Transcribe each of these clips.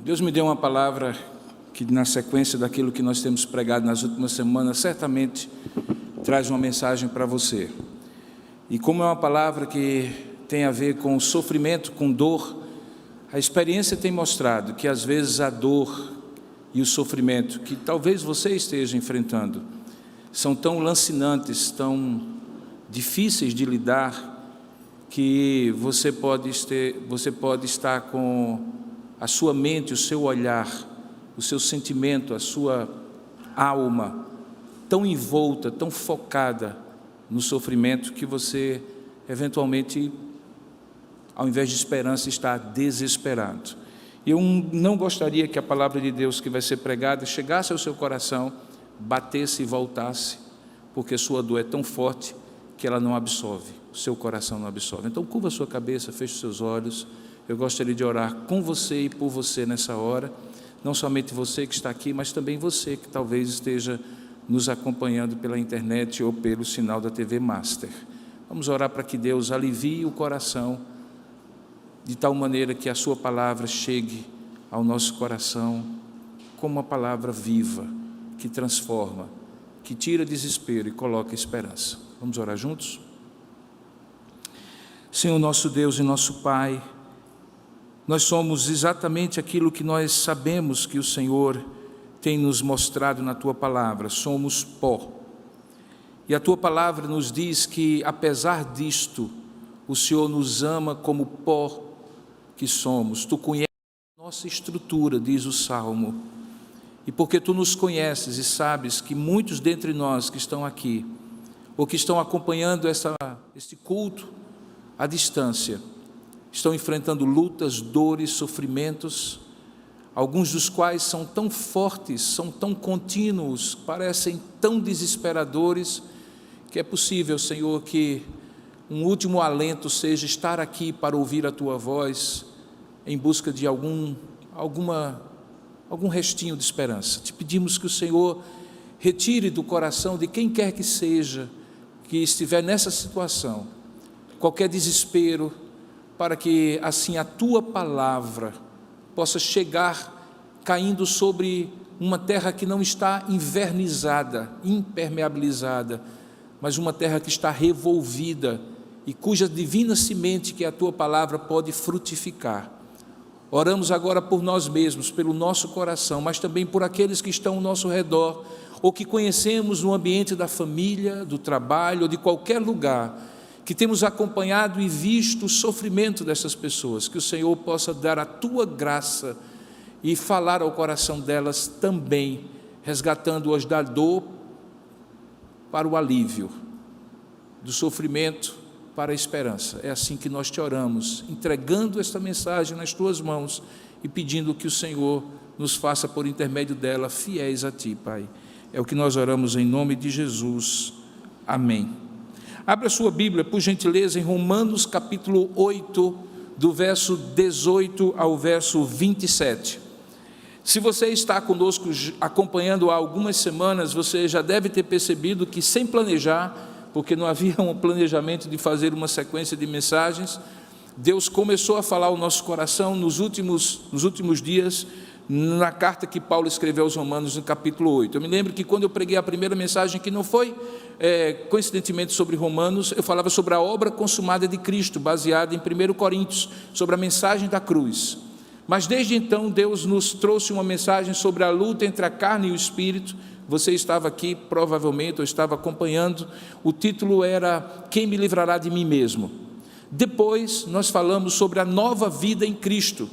Deus me deu uma palavra que, na sequência daquilo que nós temos pregado nas últimas semanas, certamente traz uma mensagem para você. E como é uma palavra que tem a ver com sofrimento, com dor, a experiência tem mostrado que às vezes a dor e o sofrimento que talvez você esteja enfrentando são tão lancinantes, tão difíceis de lidar, que você pode estar com a sua mente, o seu olhar, o seu sentimento, a sua alma tão envolta, tão focada no sofrimento, que você eventualmente, ao invés de esperança, está desesperado. Eu não gostaria que a palavra de Deus que vai ser pregada chegasse ao seu coração, batesse e voltasse, porque sua dor é tão forte que ela não absorve, o seu coração não absorve. Então curva a sua cabeça, feche os seus olhos. Eu gostaria de orar com você e por você nessa hora, não somente você que está aqui, mas também você que talvez esteja nos acompanhando pela internet ou pelo sinal da TV Master. Vamos orar para que Deus alivie o coração, de tal maneira que a sua palavra chegue ao nosso coração como uma palavra viva, que transforma, que tira desespero e coloca esperança. Vamos orar juntos? Senhor nosso Deus e nosso Pai, nós somos exatamente aquilo que nós sabemos que o Senhor tem nos mostrado na Tua Palavra, somos pó. E a Tua Palavra nos diz que, apesar disto, o Senhor nos ama como pó que somos. Tu conheces a nossa estrutura, diz o Salmo, e porque Tu nos conheces e sabes que muitos dentre nós que estão aqui, ou que estão acompanhando este culto à distância, estão enfrentando lutas, dores, sofrimentos, alguns dos quais são tão fortes, são tão contínuos, parecem tão desesperadores, que é possível, Senhor, que um último alento seja estar aqui para ouvir a Tua voz, em busca de algum restinho de esperança. Te pedimos que o Senhor retire do coração de quem quer que seja, que estiver nessa situação, qualquer desespero, para que assim a Tua palavra possa chegar caindo sobre uma terra que não está invernizada, impermeabilizada, mas uma terra que está revolvida e cuja divina semente, que é a Tua palavra, pode frutificar. Oramos agora por nós mesmos, pelo nosso coração, mas também por aqueles que estão ao nosso redor, ou que conhecemos no ambiente da família, do trabalho, ou de qualquer lugar, que temos acompanhado e visto o sofrimento dessas pessoas, que o Senhor possa dar a Tua graça e falar ao coração delas também, resgatando-as da dor para o alívio, do sofrimento para a esperança. É assim que nós Te oramos, entregando esta mensagem nas Tuas mãos e pedindo que o Senhor nos faça, por intermédio dela, fiéis a Ti, Pai. É o que nós oramos em nome de Jesus. Amém. Abra sua Bíblia, por gentileza, em Romanos capítulo 8, do verso 18 ao verso 27. Se você está conosco acompanhando há algumas semanas, você já deve ter percebido que, sem planejar, porque não havia um planejamento de fazer uma sequência de mensagens, Deus começou a falar ao nosso coração nos últimos dias, na carta que Paulo escreveu aos Romanos, no capítulo 8. Eu me lembro que quando eu preguei a primeira mensagem, que não foi coincidentemente sobre Romanos, eu falava sobre a obra consumada de Cristo, baseada em 1 Coríntios, sobre a mensagem da cruz. Mas desde então Deus nos trouxe uma mensagem sobre a luta entre a carne e o Espírito. Você estava aqui, provavelmente, ou estava acompanhando. O título era Quem me livrará de mim mesmo? Depois nós falamos sobre a nova vida em Cristo,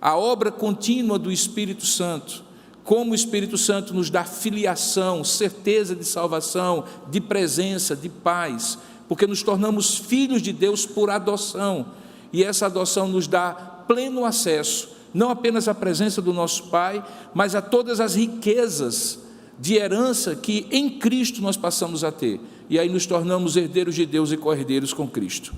a obra contínua do Espírito Santo, como o Espírito Santo nos dá filiação, certeza de salvação, de presença, de paz, porque nos tornamos filhos de Deus por adoção, e essa adoção nos dá pleno acesso, não apenas à presença do nosso Pai, mas a todas as riquezas de herança que em Cristo nós passamos a ter, e aí nos tornamos herdeiros de Deus e co-herdeiros com Cristo.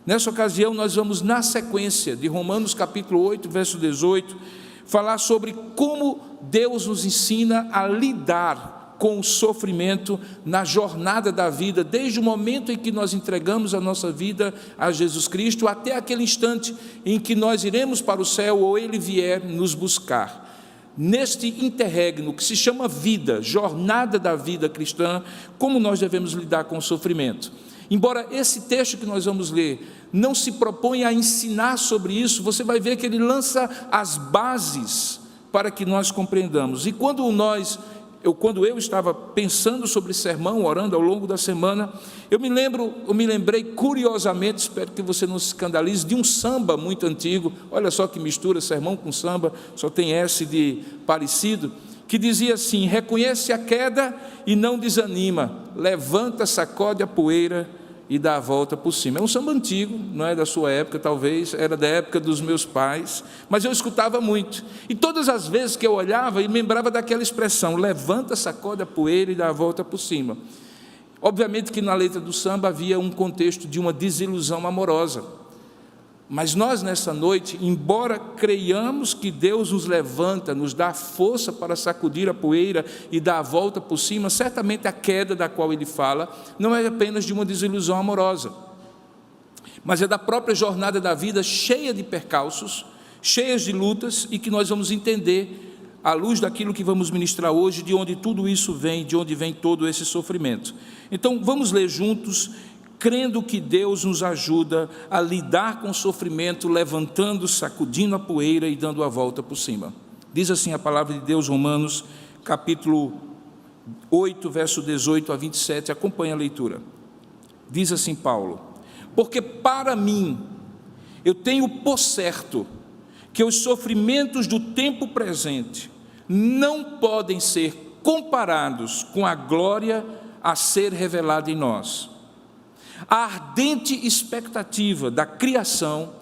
Nessa ocasião nós vamos, na sequência de Romanos capítulo 8, verso 18, falar sobre como Deus nos ensina a lidar com o sofrimento na jornada da vida, desde o momento em que nós entregamos a nossa vida a Jesus Cristo, até aquele instante em que nós iremos para o céu ou Ele vier nos buscar. Neste interregno que se chama vida, jornada da vida cristã, como nós devemos lidar com o sofrimento? Embora esse texto que nós vamos ler não se propõe a ensinar sobre isso, você vai ver que ele lança as bases para que nós compreendamos. E quando eu estava pensando sobre sermão, orando ao longo da semana, eu me lembrei curiosamente, espero que você não se escandalize, de um samba muito antigo. Olha só que mistura, sermão com samba, só tem S de parecido, que dizia assim: reconhece a queda e não desanima, levanta, sacode a poeira e dá a volta por cima. É um samba antigo, não é da sua época, talvez, era da época dos meus pais, mas eu escutava muito, e todas as vezes que eu olhava, eu lembrava daquela expressão: levanta, sacode a poeira e dá a volta por cima. Obviamente que na letra do samba havia um contexto de uma desilusão amorosa, mas nós nessa noite, embora creiamos que Deus nos levanta, nos dá força para sacudir a poeira e dar a volta por cima, certamente a queda da qual ele fala não é apenas de uma desilusão amorosa, mas é da própria jornada da vida, cheia de percalços, cheias de lutas, e que nós vamos entender, à luz daquilo que vamos ministrar hoje, de onde tudo isso vem, de onde vem todo esse sofrimento. Então vamos ler juntos, crendo que Deus nos ajuda a lidar com o sofrimento, levantando, sacudindo a poeira e dando a volta por cima. Diz assim a palavra de Deus, Romanos, capítulo 8, verso 18 a 27, acompanha a leitura. Diz assim Paulo: porque para mim, eu tenho por certo, que os sofrimentos do tempo presente não podem ser comparados com a glória a ser revelada em nós. A ardente expectativa da criação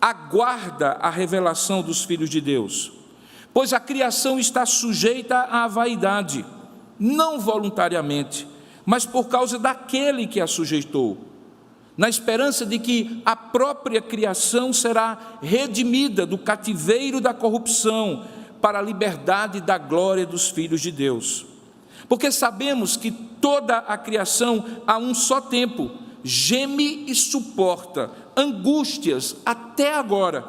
aguarda a revelação dos filhos de Deus, pois a criação está sujeita à vaidade, não voluntariamente, mas por causa daquele que a sujeitou, na esperança de que a própria criação será redimida do cativeiro da corrupção para a liberdade da glória dos filhos de Deus. Porque sabemos que toda a criação a um só tempo geme e suporta angústias até agora,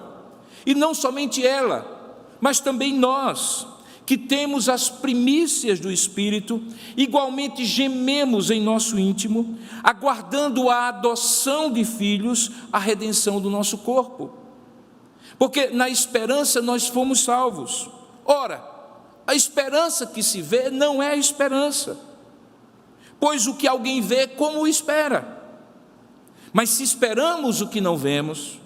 e não somente ela, mas também nós, que temos as primícias do Espírito, igualmente gememos em nosso íntimo, aguardando a adoção de filhos, a redenção do nosso corpo, porque na esperança nós fomos salvos. Ora, a esperança que se vê não é esperança, pois o que alguém vê, como o espera? Mas se esperamos o que não vemos,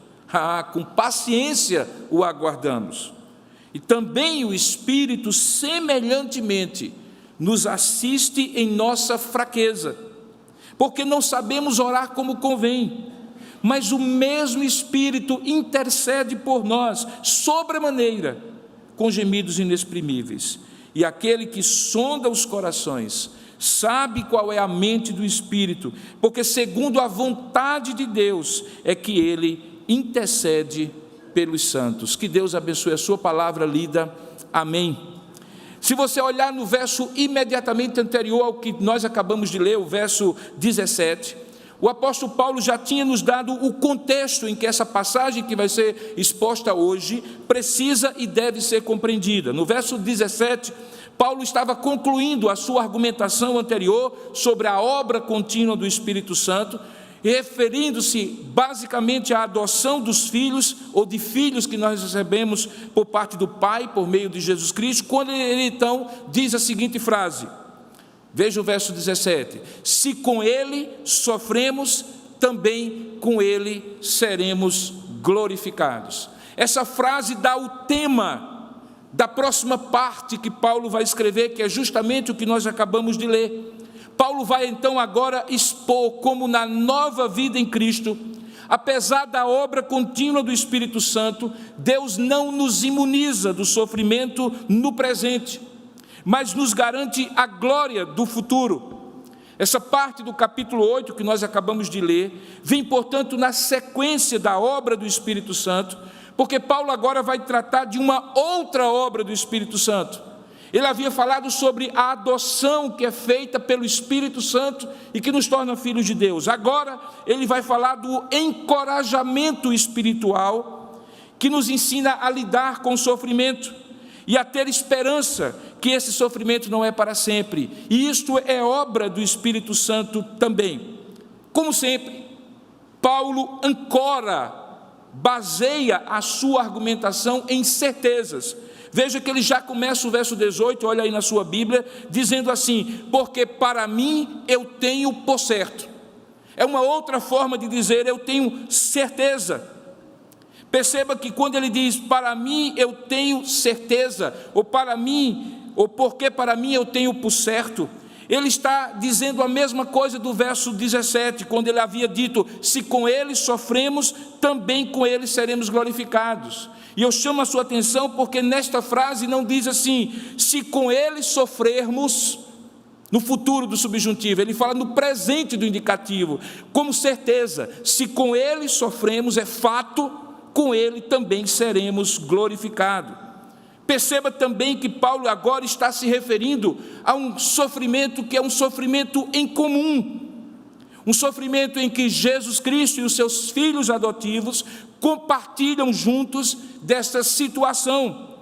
com paciência o aguardamos. E também o Espírito, semelhantemente, nos assiste em nossa fraqueza, porque não sabemos orar como convém, mas o mesmo Espírito intercede por nós, sobremaneira, com gemidos inexprimíveis. E aquele que sonda os corações sabe qual é a mente do Espírito, porque segundo a vontade de Deus é que ele intercede pelos santos. Que Deus abençoe a sua palavra lida. Amém. Se você olhar no verso imediatamente anterior ao que nós acabamos de ler, o verso 17, o apóstolo Paulo já tinha nos dado o contexto em que essa passagem que vai ser exposta hoje precisa e deve ser compreendida. No verso 17, Paulo estava concluindo a sua argumentação anterior sobre a obra contínua do Espírito Santo, referindo-se basicamente à adoção dos filhos, ou de filhos que nós recebemos por parte do Pai, por meio de Jesus Cristo, quando ele então diz a seguinte frase, veja o verso 17, se com ele sofremos, também com ele seremos glorificados. Essa frase dá o tema da próxima parte que Paulo vai escrever, que é justamente o que nós acabamos de ler. Paulo vai então agora expor como na nova vida em Cristo, apesar da obra contínua do Espírito Santo, Deus não nos imuniza do sofrimento no presente, mas nos garante a glória do futuro. Essa parte do capítulo 8 que nós acabamos de ler, vem portanto na sequência da obra do Espírito Santo, porque Paulo agora vai tratar de uma outra obra do Espírito Santo. Ele havia falado sobre a adoção que é feita pelo Espírito Santo e que nos torna filhos de Deus. Agora ele vai falar do encorajamento espiritual que nos ensina a lidar com o sofrimento e a ter esperança que esse sofrimento não é para sempre. E isto é obra do Espírito Santo também. Como sempre, Paulo baseia a sua argumentação em certezas. Veja que ele já começa o verso 18, olha aí na sua Bíblia, dizendo assim: porque para mim eu tenho por certo. É uma outra forma de dizer eu tenho certeza. Perceba que quando ele diz para mim eu tenho certeza, ou porque para mim eu tenho por certo, ele está dizendo a mesma coisa do verso 17, quando ele havia dito: se com ele sofremos, também com ele seremos glorificados. E eu chamo a sua atenção porque nesta frase não diz assim, se com ele sofrermos, no futuro do subjuntivo, ele fala no presente do indicativo, como certeza, se com ele sofremos, é fato, com ele também seremos glorificados. Perceba também que Paulo agora está se referindo a um sofrimento que é um sofrimento em comum, um sofrimento em que Jesus Cristo e os seus filhos adotivos compartilham juntos dessa situação,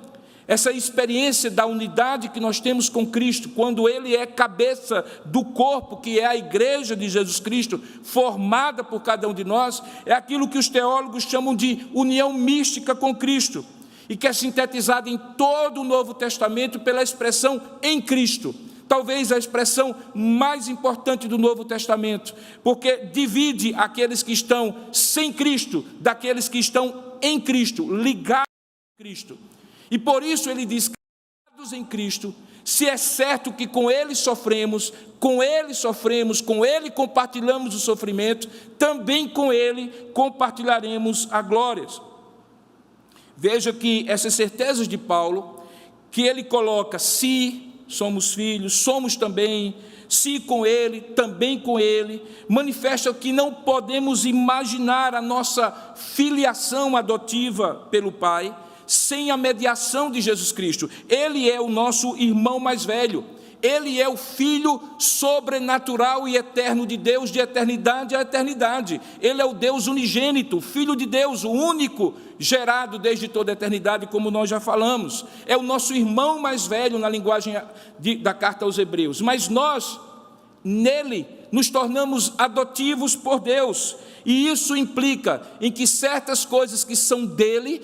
essa experiência da unidade que nós temos com Cristo, quando Ele é cabeça do corpo, que é a igreja de Jesus Cristo, formada por cada um de nós, é aquilo que os teólogos chamam de união mística com Cristo, e que é sintetizada em todo o Novo Testamento pela expressão em Cristo, talvez a expressão mais importante do Novo Testamento, porque divide aqueles que estão sem Cristo daqueles que estão em Cristo, ligados a Cristo. E por isso ele diz, ligados em Cristo, se é certo que com Ele sofremos, com Ele compartilhamos o sofrimento, também com Ele compartilharemos a glória. Veja que essas certezas de Paulo, que ele coloca, se somos filhos, somos também, se com ele, também com ele, manifesta que não podemos imaginar a nossa filiação adotiva pelo Pai, sem a mediação de Jesus Cristo. Ele é o nosso irmão mais velho, Ele é o Filho sobrenatural e eterno de Deus, de eternidade a eternidade. Ele é o Deus unigênito, Filho de Deus, o único gerado desde toda a eternidade, como nós já falamos. É o nosso irmão mais velho na linguagem da carta aos Hebreus. Mas nós, nele, nos tornamos adotivos por Deus. E isso implica em que certas coisas que são dele,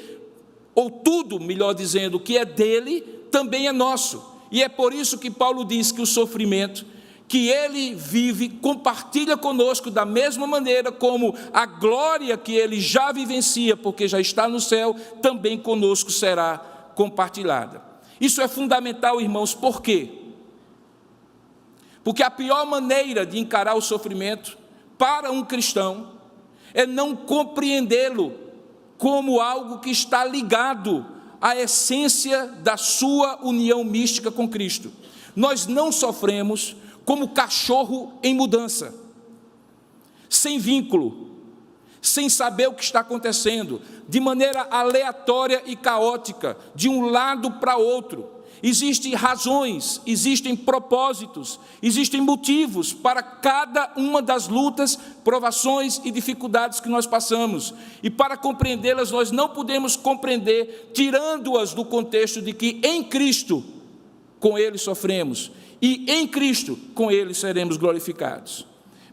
ou tudo, melhor dizendo, que é dele, também é nosso. E é por isso que Paulo diz que o sofrimento que ele vive compartilha conosco da mesma maneira como a glória que ele já vivencia, porque já está no céu, também conosco será compartilhada. Isso é fundamental, irmãos, por quê? Porque a pior maneira de encarar o sofrimento para um cristão é não compreendê-lo como algo que está ligado à essência da sua união mística com Cristo. Nós não sofremos como cachorro em mudança, sem vínculo, sem saber o que está acontecendo, de maneira aleatória e caótica, de um lado para outro. Existem razões, existem propósitos, existem motivos para cada uma das lutas, provações e dificuldades que nós passamos. E para compreendê-las, nós não podemos compreender tirando-as do contexto de que em Cristo, com Ele sofremos, e em Cristo, com Ele seremos glorificados.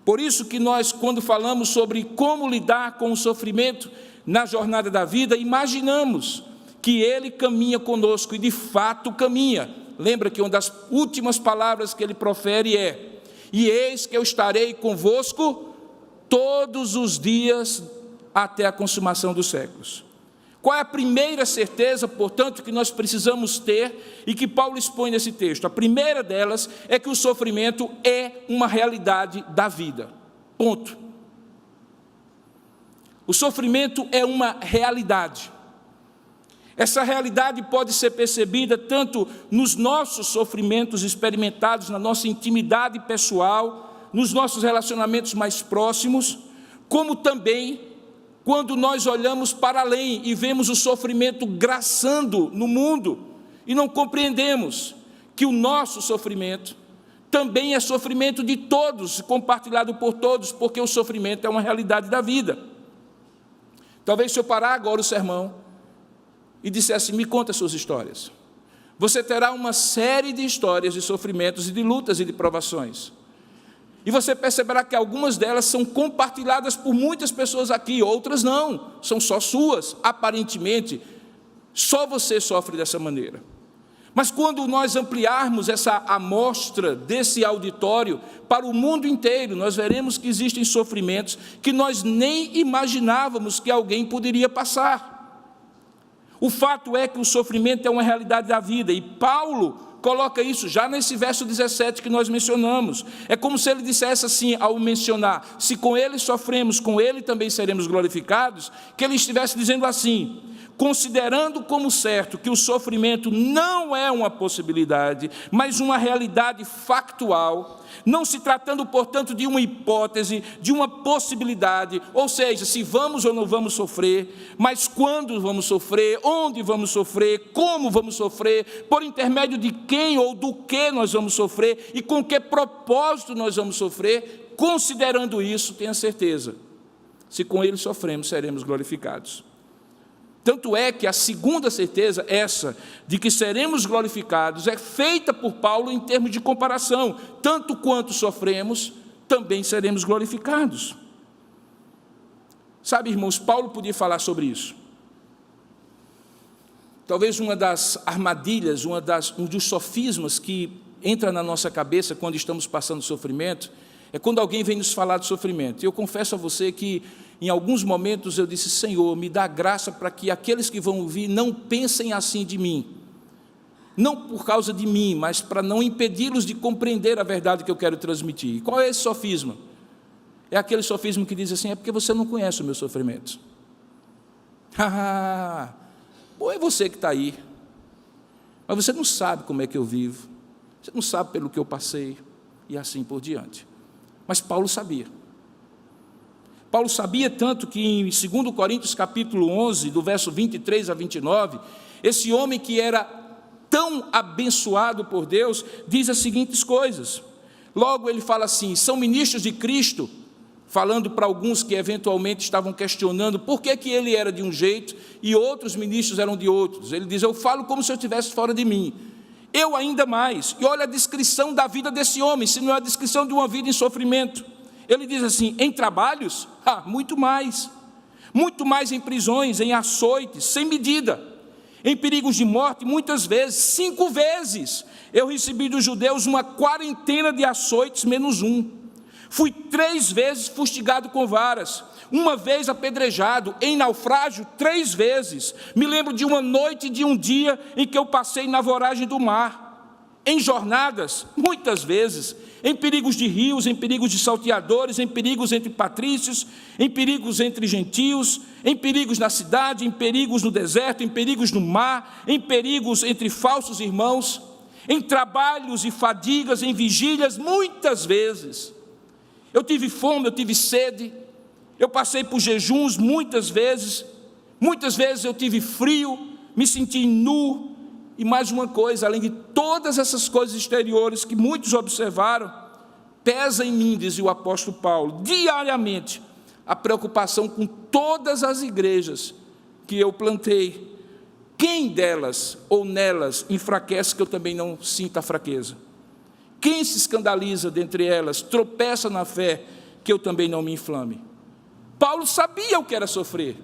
Por isso que nós, quando falamos sobre como lidar com o sofrimento na jornada da vida, imaginamos que Ele caminha conosco, e de fato caminha. Lembra que uma das últimas palavras que Ele profere é: e eis que eu estarei convosco todos os dias até a consumação dos séculos. Qual é a primeira certeza, portanto, que nós precisamos ter e que Paulo expõe nesse texto? A primeira delas é que o sofrimento é uma realidade da vida. Ponto. O sofrimento é uma realidade. Essa realidade pode ser percebida tanto nos nossos sofrimentos experimentados, na nossa intimidade pessoal, nos nossos relacionamentos mais próximos, como também quando nós olhamos para além e vemos o sofrimento graçando no mundo e não compreendemos que o nosso sofrimento também é sofrimento de todos, compartilhado por todos, porque o sofrimento é uma realidade da vida. Talvez se eu parar agora o sermão e dissesse, me conta as suas histórias, você terá uma série de histórias de sofrimentos e de lutas e de provações. E você perceberá que algumas delas são compartilhadas por muitas pessoas aqui, outras não, são só suas, aparentemente, só você sofre dessa maneira. Mas quando nós ampliarmos essa amostra desse auditório para o mundo inteiro, nós veremos que existem sofrimentos que nós nem imaginávamos que alguém poderia passar. O fato é que o sofrimento é uma realidade da vida, e Paulo coloca isso já nesse verso 17 que nós mencionamos. É como se ele dissesse assim, ao mencionar, se com ele sofremos, com ele também seremos glorificados, que ele estivesse dizendo assim, considerando como certo que o sofrimento não é uma possibilidade, mas uma realidade factual, não se tratando, portanto, de uma hipótese, de uma possibilidade, ou seja, se vamos ou não vamos sofrer, mas quando vamos sofrer, onde vamos sofrer, como vamos sofrer, por intermédio de quem ou do que nós vamos sofrer e com que propósito nós vamos sofrer, considerando isso, tenha certeza, se com ele sofremos, seremos glorificados. Tanto é que a segunda certeza, essa, de que seremos glorificados, é feita por Paulo em termos de comparação. Tanto quanto sofremos, também seremos glorificados. Sabe, irmãos, Paulo podia falar sobre isso. Talvez uma das armadilhas, um dos sofismas que entra na nossa cabeça quando estamos passando sofrimento, é quando alguém vem nos falar de sofrimento. Eu confesso a você que, em alguns momentos, eu disse, Senhor, me dá graça para que aqueles que vão ouvir não pensem assim de mim. Não por causa de mim, mas para não impedi-los de compreender a verdade que eu quero transmitir. E qual é esse sofisma? É aquele sofisma que diz assim, é porque você não conhece o meu sofrimento. Bom, é você que está aí. Mas você não sabe como é que eu vivo. Você não sabe pelo que eu passei. E assim por diante. Mas Paulo sabia. Paulo sabia tanto que em 2 Coríntios capítulo 11, do verso 23 a 29, esse homem que era tão abençoado por Deus, diz as seguintes coisas. Logo ele fala assim, são ministros de Cristo, falando para alguns que eventualmente estavam questionando por que ele era de um jeito e outros ministros eram de outros. Ele diz, eu falo como se eu estivesse fora de mim. Eu ainda mais. E olha a descrição da vida desse homem, se não é a descrição de uma vida em sofrimento. Ele diz assim, em trabalhos? Muito mais em prisões, em açoites, sem medida, em perigos de morte, muitas vezes, 5 vezes, eu recebi dos judeus uma quarentena de açoites, menos um, fui 3 vezes fustigado com varas, 1 vez apedrejado, em naufrágio 3 vezes, me lembro de uma noite e de um dia em que eu passei na voragem do mar, em jornadas, muitas vezes, em perigos de rios, em perigos de salteadores, em perigos entre patrícios, em perigos entre gentios, em perigos na cidade, em perigos no deserto, em perigos no mar, em perigos entre falsos irmãos, em trabalhos e fadigas, em vigílias, muitas vezes. Eu tive fome, eu tive sede, eu passei por jejuns muitas vezes eu tive frio, me senti nu. E mais uma coisa, além de todas essas coisas exteriores que muitos observaram, pesa em mim, dizia o apóstolo Paulo, diariamente, a preocupação com todas as igrejas que eu plantei. Quem delas ou nelas enfraquece que eu também não sinta fraqueza? Quem se escandaliza dentre elas, tropeça na fé, que eu também não me inflame? Paulo sabia o que era sofrer.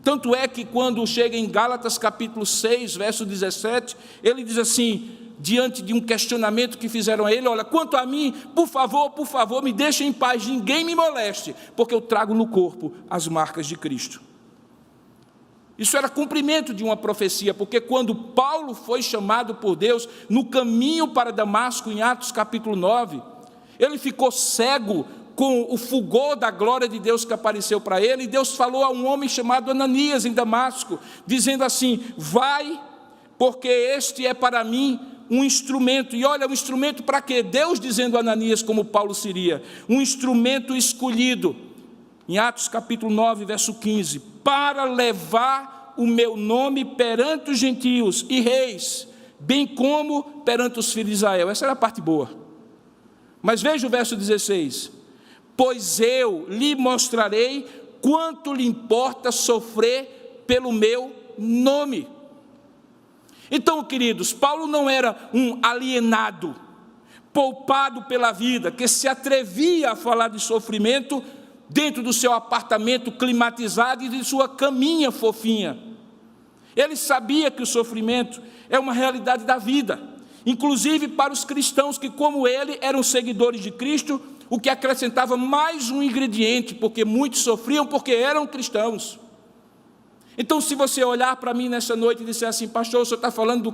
Tanto é que quando chega em Gálatas capítulo 6, verso 17, ele diz assim, diante de um questionamento que fizeram a ele, olha, quanto a mim, por favor, me deixem em paz, ninguém me moleste, porque eu trago no corpo as marcas de Cristo. Isso era cumprimento de uma profecia, porque quando Paulo foi chamado por Deus no caminho para Damasco, em Atos capítulo 9, ele ficou cego com o fulgor da glória de Deus que apareceu para ele, e Deus falou a um homem chamado Ananias em Damasco, dizendo assim, vai, porque este é para mim um instrumento. E olha, um instrumento para quê? Deus dizendo a Ananias como Paulo seria, um instrumento escolhido, em Atos capítulo 9, verso 15, para levar o meu nome perante os gentios e reis, bem como perante os filhos de Israel. Essa era a parte boa. Mas veja o verso 16: pois eu lhe mostrarei quanto lhe importa sofrer pelo meu nome. Então, queridos, Paulo não era um alienado, poupado pela vida, que se atrevia a falar de sofrimento dentro do seu apartamento climatizado e de sua caminha fofinha. Ele sabia que o sofrimento é uma realidade da vida, inclusive para os cristãos que, como ele, eram seguidores de Cristo, o que acrescentava mais um ingrediente, porque muitos sofriam porque eram cristãos. Então, se você olhar para mim nessa noite e disser assim: pastor, o senhor está falando do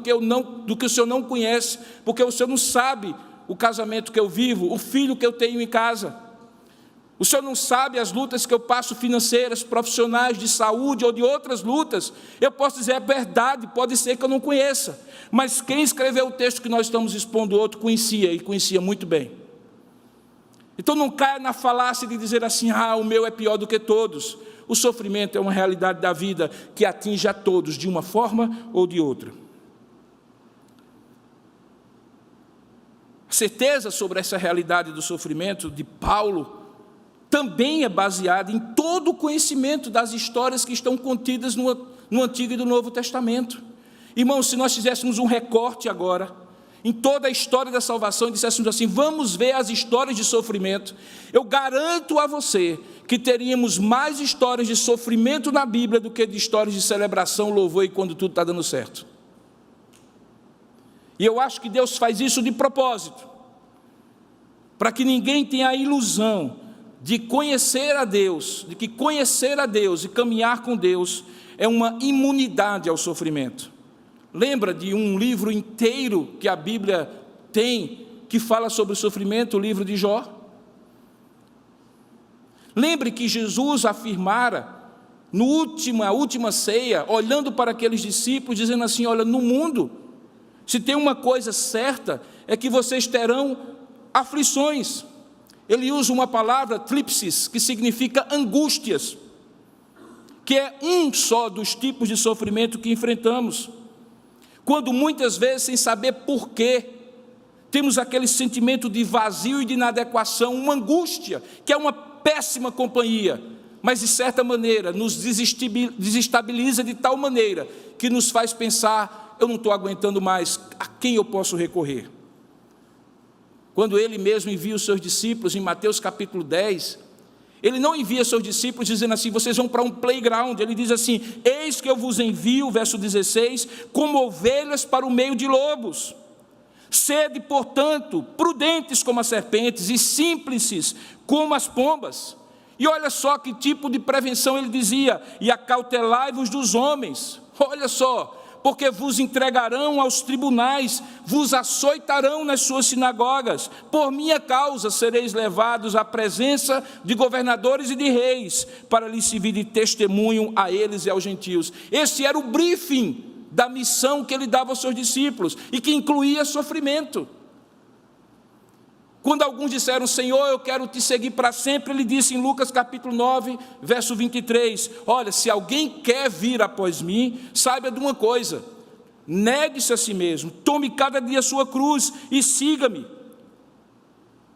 que o senhor não conhece, porque o senhor não sabe o casamento que eu vivo, o filho que eu tenho em casa. O senhor não sabe as lutas que eu passo, financeiras, profissionais, de saúde ou de outras lutas. Eu posso dizer, é verdade, pode ser que eu não conheça. Mas quem escreveu o texto que nós estamos expondo, outro conhecia, e conhecia muito bem. Então não caia na falácia de dizer assim: o meu é pior do que todos. O sofrimento é uma realidade da vida que atinge a todos, de uma forma ou de outra. A certeza sobre essa realidade do sofrimento de Paulo também é baseada em todo o conhecimento das histórias que estão contidas no Antigo e no Novo Testamento. Irmãos, se nós fizéssemos um recorte agora em toda a história da salvação e disséssemos assim: vamos ver as histórias de sofrimento, eu garanto a você que teríamos mais histórias de sofrimento na Bíblia do que de histórias de celebração, louvor e quando tudo está dando certo. E eu acho que Deus faz isso de propósito, para que ninguém tenha a ilusão de conhecer a Deus, de que conhecer a Deus e caminhar com Deus é uma imunidade ao sofrimento. Lembra de um livro inteiro que a Bíblia tem, que fala sobre o sofrimento, o livro de Jó? Lembre que Jesus afirmara, na última ceia, olhando para aqueles discípulos, dizendo assim: olha, no mundo, se tem uma coisa certa, é que vocês terão aflições. Ele usa uma palavra, thlipsis, que significa angústias, que é um só dos tipos de sofrimento que enfrentamos. Quando muitas vezes, sem saber porquê, temos aquele sentimento de vazio e de inadequação, uma angústia, que é uma péssima companhia, mas de certa maneira nos desestabiliza de tal maneira que nos faz pensar: eu não estou aguentando mais, a quem eu posso recorrer? Quando ele mesmo envia os seus discípulos, em Mateus capítulo 10, ele não envia seus discípulos dizendo assim: vocês vão para um playground. Ele diz assim: eis que eu vos envio, verso 16, como ovelhas para o meio de lobos. Sede, portanto, prudentes como as serpentes e simples como as pombas. E olha só que tipo de prevenção ele dizia: e acautelai-vos dos homens. Olha só, porque vos entregarão aos tribunais, vos açoitarão nas suas sinagogas, por minha causa sereis levados à presença de governadores e de reis, para lhes servir de testemunho a eles e aos gentios. Esse era o briefing da missão que ele dava aos seus discípulos, e que incluía sofrimento. Quando alguns disseram: Senhor, eu quero te seguir para sempre, ele disse em Lucas capítulo 9, verso 23, olha, se alguém quer vir após mim, saiba de uma coisa: negue-se a si mesmo, tome cada dia a sua cruz e siga-me.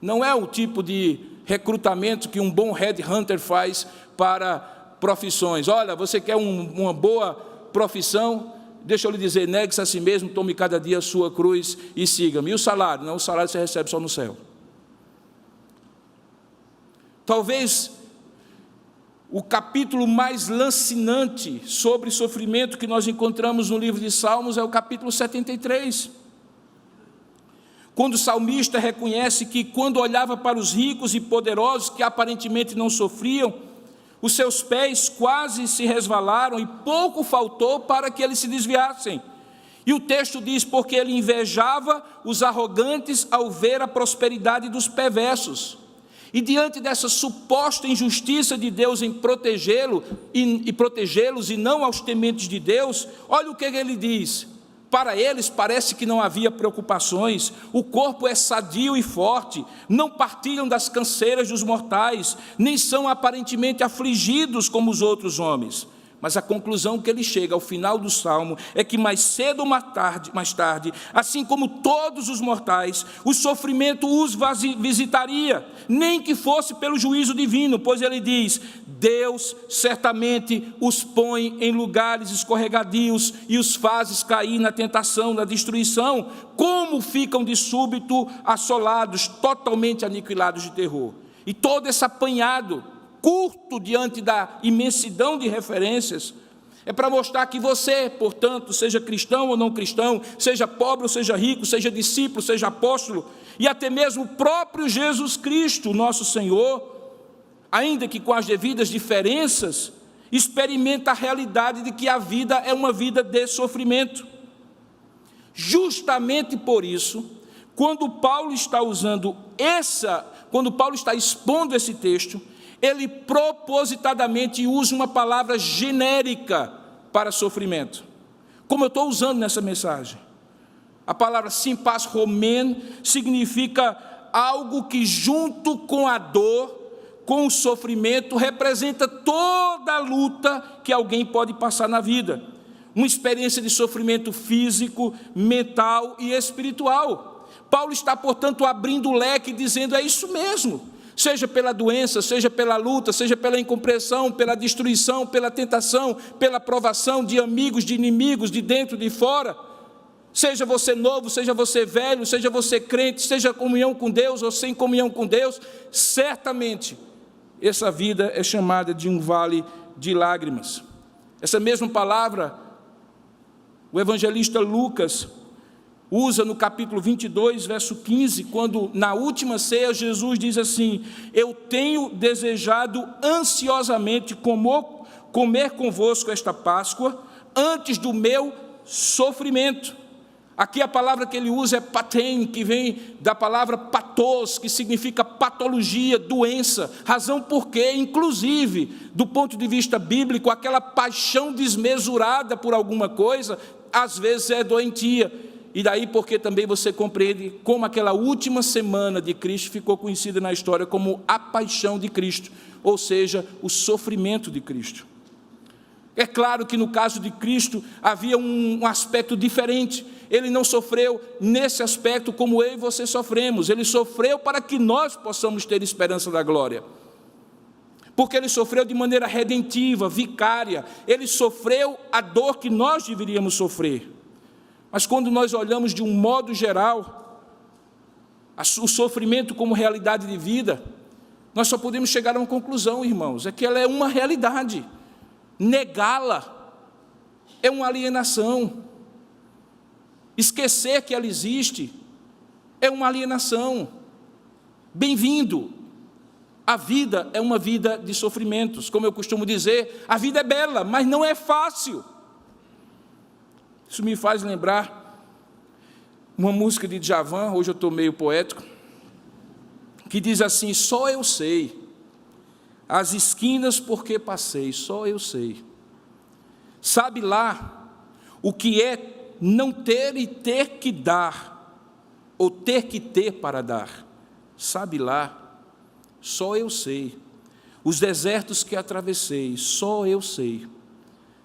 Não é o tipo de recrutamento que um bom headhunter faz para profissões. Olha, você quer uma boa profissão? Deixa eu lhe dizer, negue-se a si mesmo, tome cada dia a sua cruz e siga-me. E o salário? Não, o salário você recebe só no céu. Talvez o capítulo mais lancinante sobre sofrimento que nós encontramos no livro de Salmos é o capítulo 73. Quando o salmista reconhece que, quando olhava para os ricos e poderosos que aparentemente não sofriam, os seus pés quase se resvalaram e pouco faltou para que eles se desviassem. E o texto diz: porque ele invejava os arrogantes ao ver a prosperidade dos perversos. E diante dessa suposta injustiça de Deus em protegê-los e não aos tementes de Deus, olha o que ele diz: para eles parece que não havia preocupações, o corpo é sadio e forte, não partilham das canseiras dos mortais, nem são aparentemente afligidos como os outros homens. Mas a conclusão que ele chega ao final do Salmo é que mais cedo ou mais tarde, assim como todos os mortais, o sofrimento os visitaria, nem que fosse pelo juízo divino, pois ele diz: Deus certamente os põe em lugares escorregadios e os fazes cair na tentação, na destruição, como ficam de súbito assolados, totalmente aniquilados de terror. E todo esse apanhado curto diante da imensidão de referências, é para mostrar que você, portanto, seja cristão ou não cristão, seja pobre ou seja rico, seja discípulo, seja apóstolo, e até mesmo o próprio Jesus Cristo, nosso Senhor, ainda que com as devidas diferenças, experimenta a realidade de que a vida é uma vida de sofrimento. Justamente por isso, quando Paulo está expondo esse texto, ele propositadamente usa uma palavra genérica para sofrimento, como eu estou usando nessa mensagem. A palavra sympasromen significa algo que, junto com a dor, com o sofrimento, representa toda a luta que alguém pode passar na vida. Uma experiência de sofrimento físico, mental e espiritual. Paulo está, portanto, abrindo o leque, dizendo: é isso mesmo. Seja pela doença, seja pela luta, seja pela incompreensão, pela destruição, pela tentação, pela provação de amigos, de inimigos, de dentro, de fora. Seja você novo, seja você velho, seja você crente, seja comunhão com Deus ou sem comunhão com Deus, certamente essa vida é chamada de um vale de lágrimas. Essa mesma palavra, o evangelista Lucas usa no capítulo 22, verso 15, quando na última ceia Jesus diz assim: eu tenho desejado ansiosamente comer convosco esta Páscoa antes do meu sofrimento. Aqui a palavra que ele usa é paten, que vem da palavra patos, que significa patologia, doença, razão porque, inclusive, do ponto de vista bíblico, aquela paixão desmesurada por alguma coisa, às vezes é doentia. E daí porque também você compreende como aquela última semana de Cristo ficou conhecida na história como a paixão de Cristo, ou seja, o sofrimento de Cristo. É claro que no caso de Cristo havia um aspecto diferente. Ele não sofreu nesse aspecto como eu e você sofremos. Ele sofreu para que nós possamos ter esperança da glória. Porque ele sofreu de maneira redentiva, vicária. Ele sofreu a dor que nós deveríamos sofrer. Mas quando nós olhamos de um modo geral, o sofrimento como realidade de vida, nós só podemos chegar a uma conclusão, irmãos, é que ela é uma realidade. Negá-la é uma alienação. Esquecer que ela existe é uma alienação. Bem-vindo. A vida é uma vida de sofrimentos. Como eu costumo dizer, a vida é bela, mas não é fácil. Isso me faz lembrar uma música de Djavan, hoje eu estou meio poético, que diz assim: só eu sei as esquinas porque passei, só eu sei. Sabe lá o que é não ter e ter que dar, ou ter que ter para dar. Sabe lá, só eu sei. Os desertos que atravessei, só eu sei.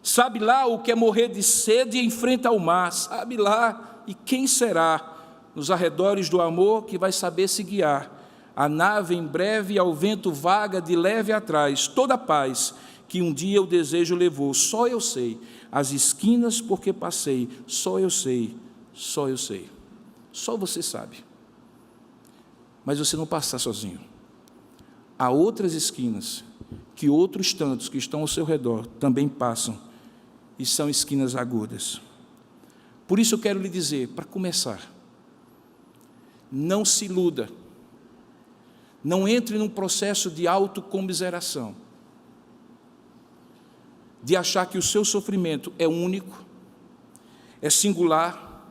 Sabe lá o que é morrer de sede em frente ao mar, sabe lá, e quem será nos arredores do amor que vai saber se guiar? A nave em breve ao vento vaga de leve atrás, toda a paz que um dia o desejo levou, só eu sei, as esquinas porque passei, só eu sei, só eu sei. Só você sabe. Mas você não passa sozinho. Há outras esquinas que outros tantos que estão ao seu redor também passam, e são esquinas agudas. Por isso eu quero lhe dizer, para começar, não se iluda, não entre num processo de autocomiseração, de achar que o seu sofrimento é único, é singular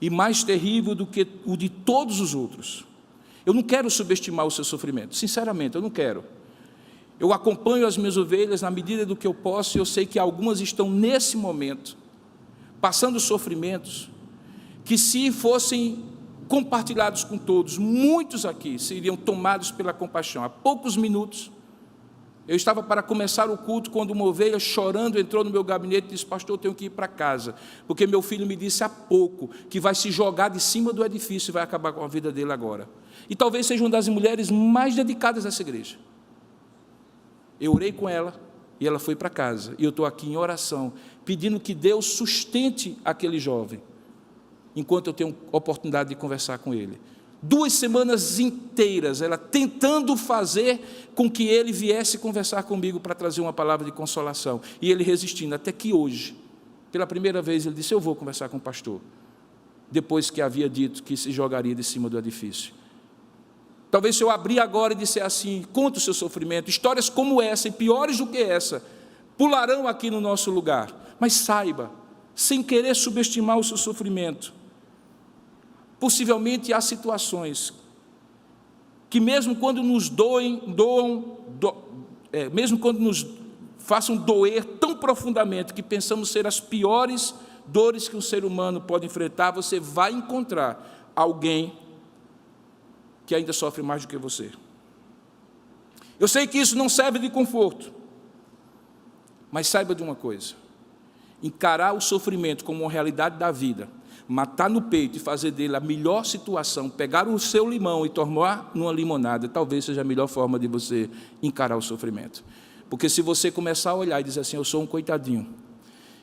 e mais terrível do que o de todos os outros. Eu não quero subestimar o seu sofrimento, sinceramente, eu não quero. Eu acompanho as minhas ovelhas na medida do que eu posso, e eu sei que algumas estão nesse momento, passando sofrimentos, que se fossem compartilhados com todos, muitos aqui seriam tomados pela compaixão. Há poucos minutos, Eu estava para começar o culto quando uma ovelha, chorando, entrou no meu gabinete e disse: pastor, eu tenho que ir para casa, porque meu filho me disse há pouco que vai se jogar de cima do edifício e vai acabar com a vida dele agora. E talvez seja uma das mulheres mais dedicadas dessa igreja. Eu orei com ela e ela foi para casa. E eu estou aqui em oração, pedindo que Deus sustente aquele jovem, enquanto eu tenho oportunidade de conversar com ele. 2 semanas inteiras, ela tentando fazer com que ele viesse conversar comigo para trazer uma palavra de consolação. E ele resistindo, até que hoje, pela primeira vez, ele disse: eu vou conversar com o pastor. Depois que havia dito que se jogaria de cima do edifício. Talvez se eu abrir agora e disser assim: conta o seu sofrimento, histórias como essa e piores do que essa, pularão aqui no nosso lugar. Mas saiba, sem querer subestimar o seu sofrimento, possivelmente há situações que mesmo quando nos mesmo quando nos façam doer tão profundamente que pensamos ser as piores dores que um ser humano pode enfrentar, você vai encontrar alguém que ainda sofre mais do que você. Eu sei que isso não serve de conforto, mas saiba de uma coisa: encarar o sofrimento como uma realidade da vida, matar no peito e fazer dele a melhor situação, pegar o seu limão e tornar numa limonada, talvez seja a melhor forma de você encarar o sofrimento. Porque se você começar a olhar e dizer assim: eu sou um coitadinho,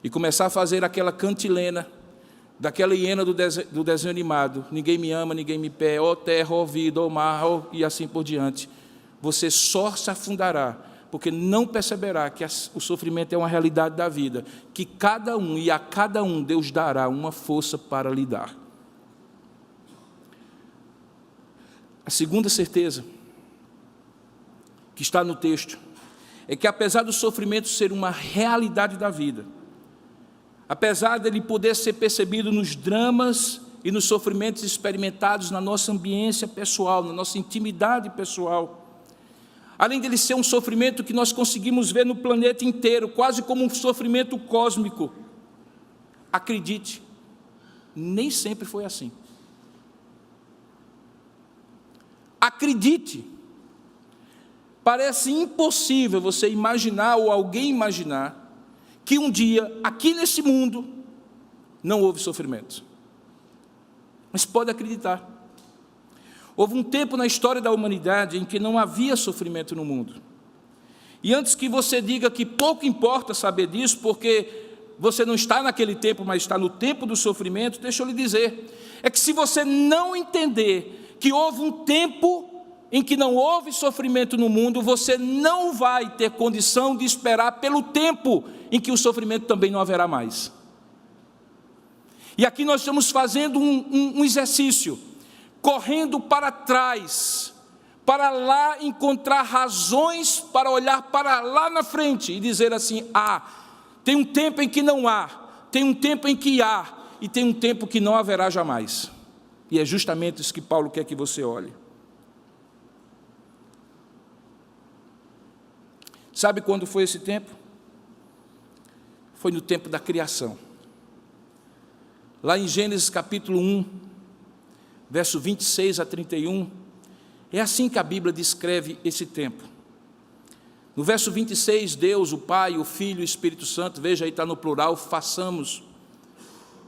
e começar a fazer aquela cantilena, daquela hiena do desenho animado, ninguém me ama, ninguém me pede, ó terra, ó vida, ó mar, e assim por diante, você só se afundará, porque não perceberá que o sofrimento é uma realidade da vida, que cada um e a cada um Deus dará uma força para lidar. A segunda certeza que está no texto é que, apesar do sofrimento ser uma realidade da vida, apesar dele poder ser percebido nos dramas e nos sofrimentos experimentados na nossa ambiência pessoal, na nossa intimidade pessoal, além dele ser um sofrimento que nós conseguimos ver no planeta inteiro, quase como um sofrimento cósmico, acredite, nem sempre foi assim. Acredite, parece impossível você imaginar ou alguém imaginar que um dia, aqui nesse mundo, não houve sofrimento. Mas pode acreditar. Houve um tempo na história da humanidade em que não havia sofrimento no mundo. E antes que você diga que pouco importa saber disso, porque você não está naquele tempo, mas está no tempo do sofrimento, deixa eu lhe dizer, é que se você não entender que houve um tempo em que não houve sofrimento no mundo, você não vai ter condição de esperar pelo tempo em que o sofrimento também não haverá mais. E aqui nós estamos fazendo um exercício, correndo para trás, para lá encontrar razões para olhar para lá na frente e dizer assim: tem um tempo em que não há, tem um tempo em que há, e tem um tempo que não haverá jamais. E é justamente isso que Paulo quer que você olhe. Sabe quando foi esse tempo? Foi no tempo da criação. Lá em Gênesis capítulo 1, verso 26 a 31, é assim que a Bíblia descreve esse tempo. No verso 26, Deus, o Pai, o Filho e o Espírito Santo, veja aí, está no plural,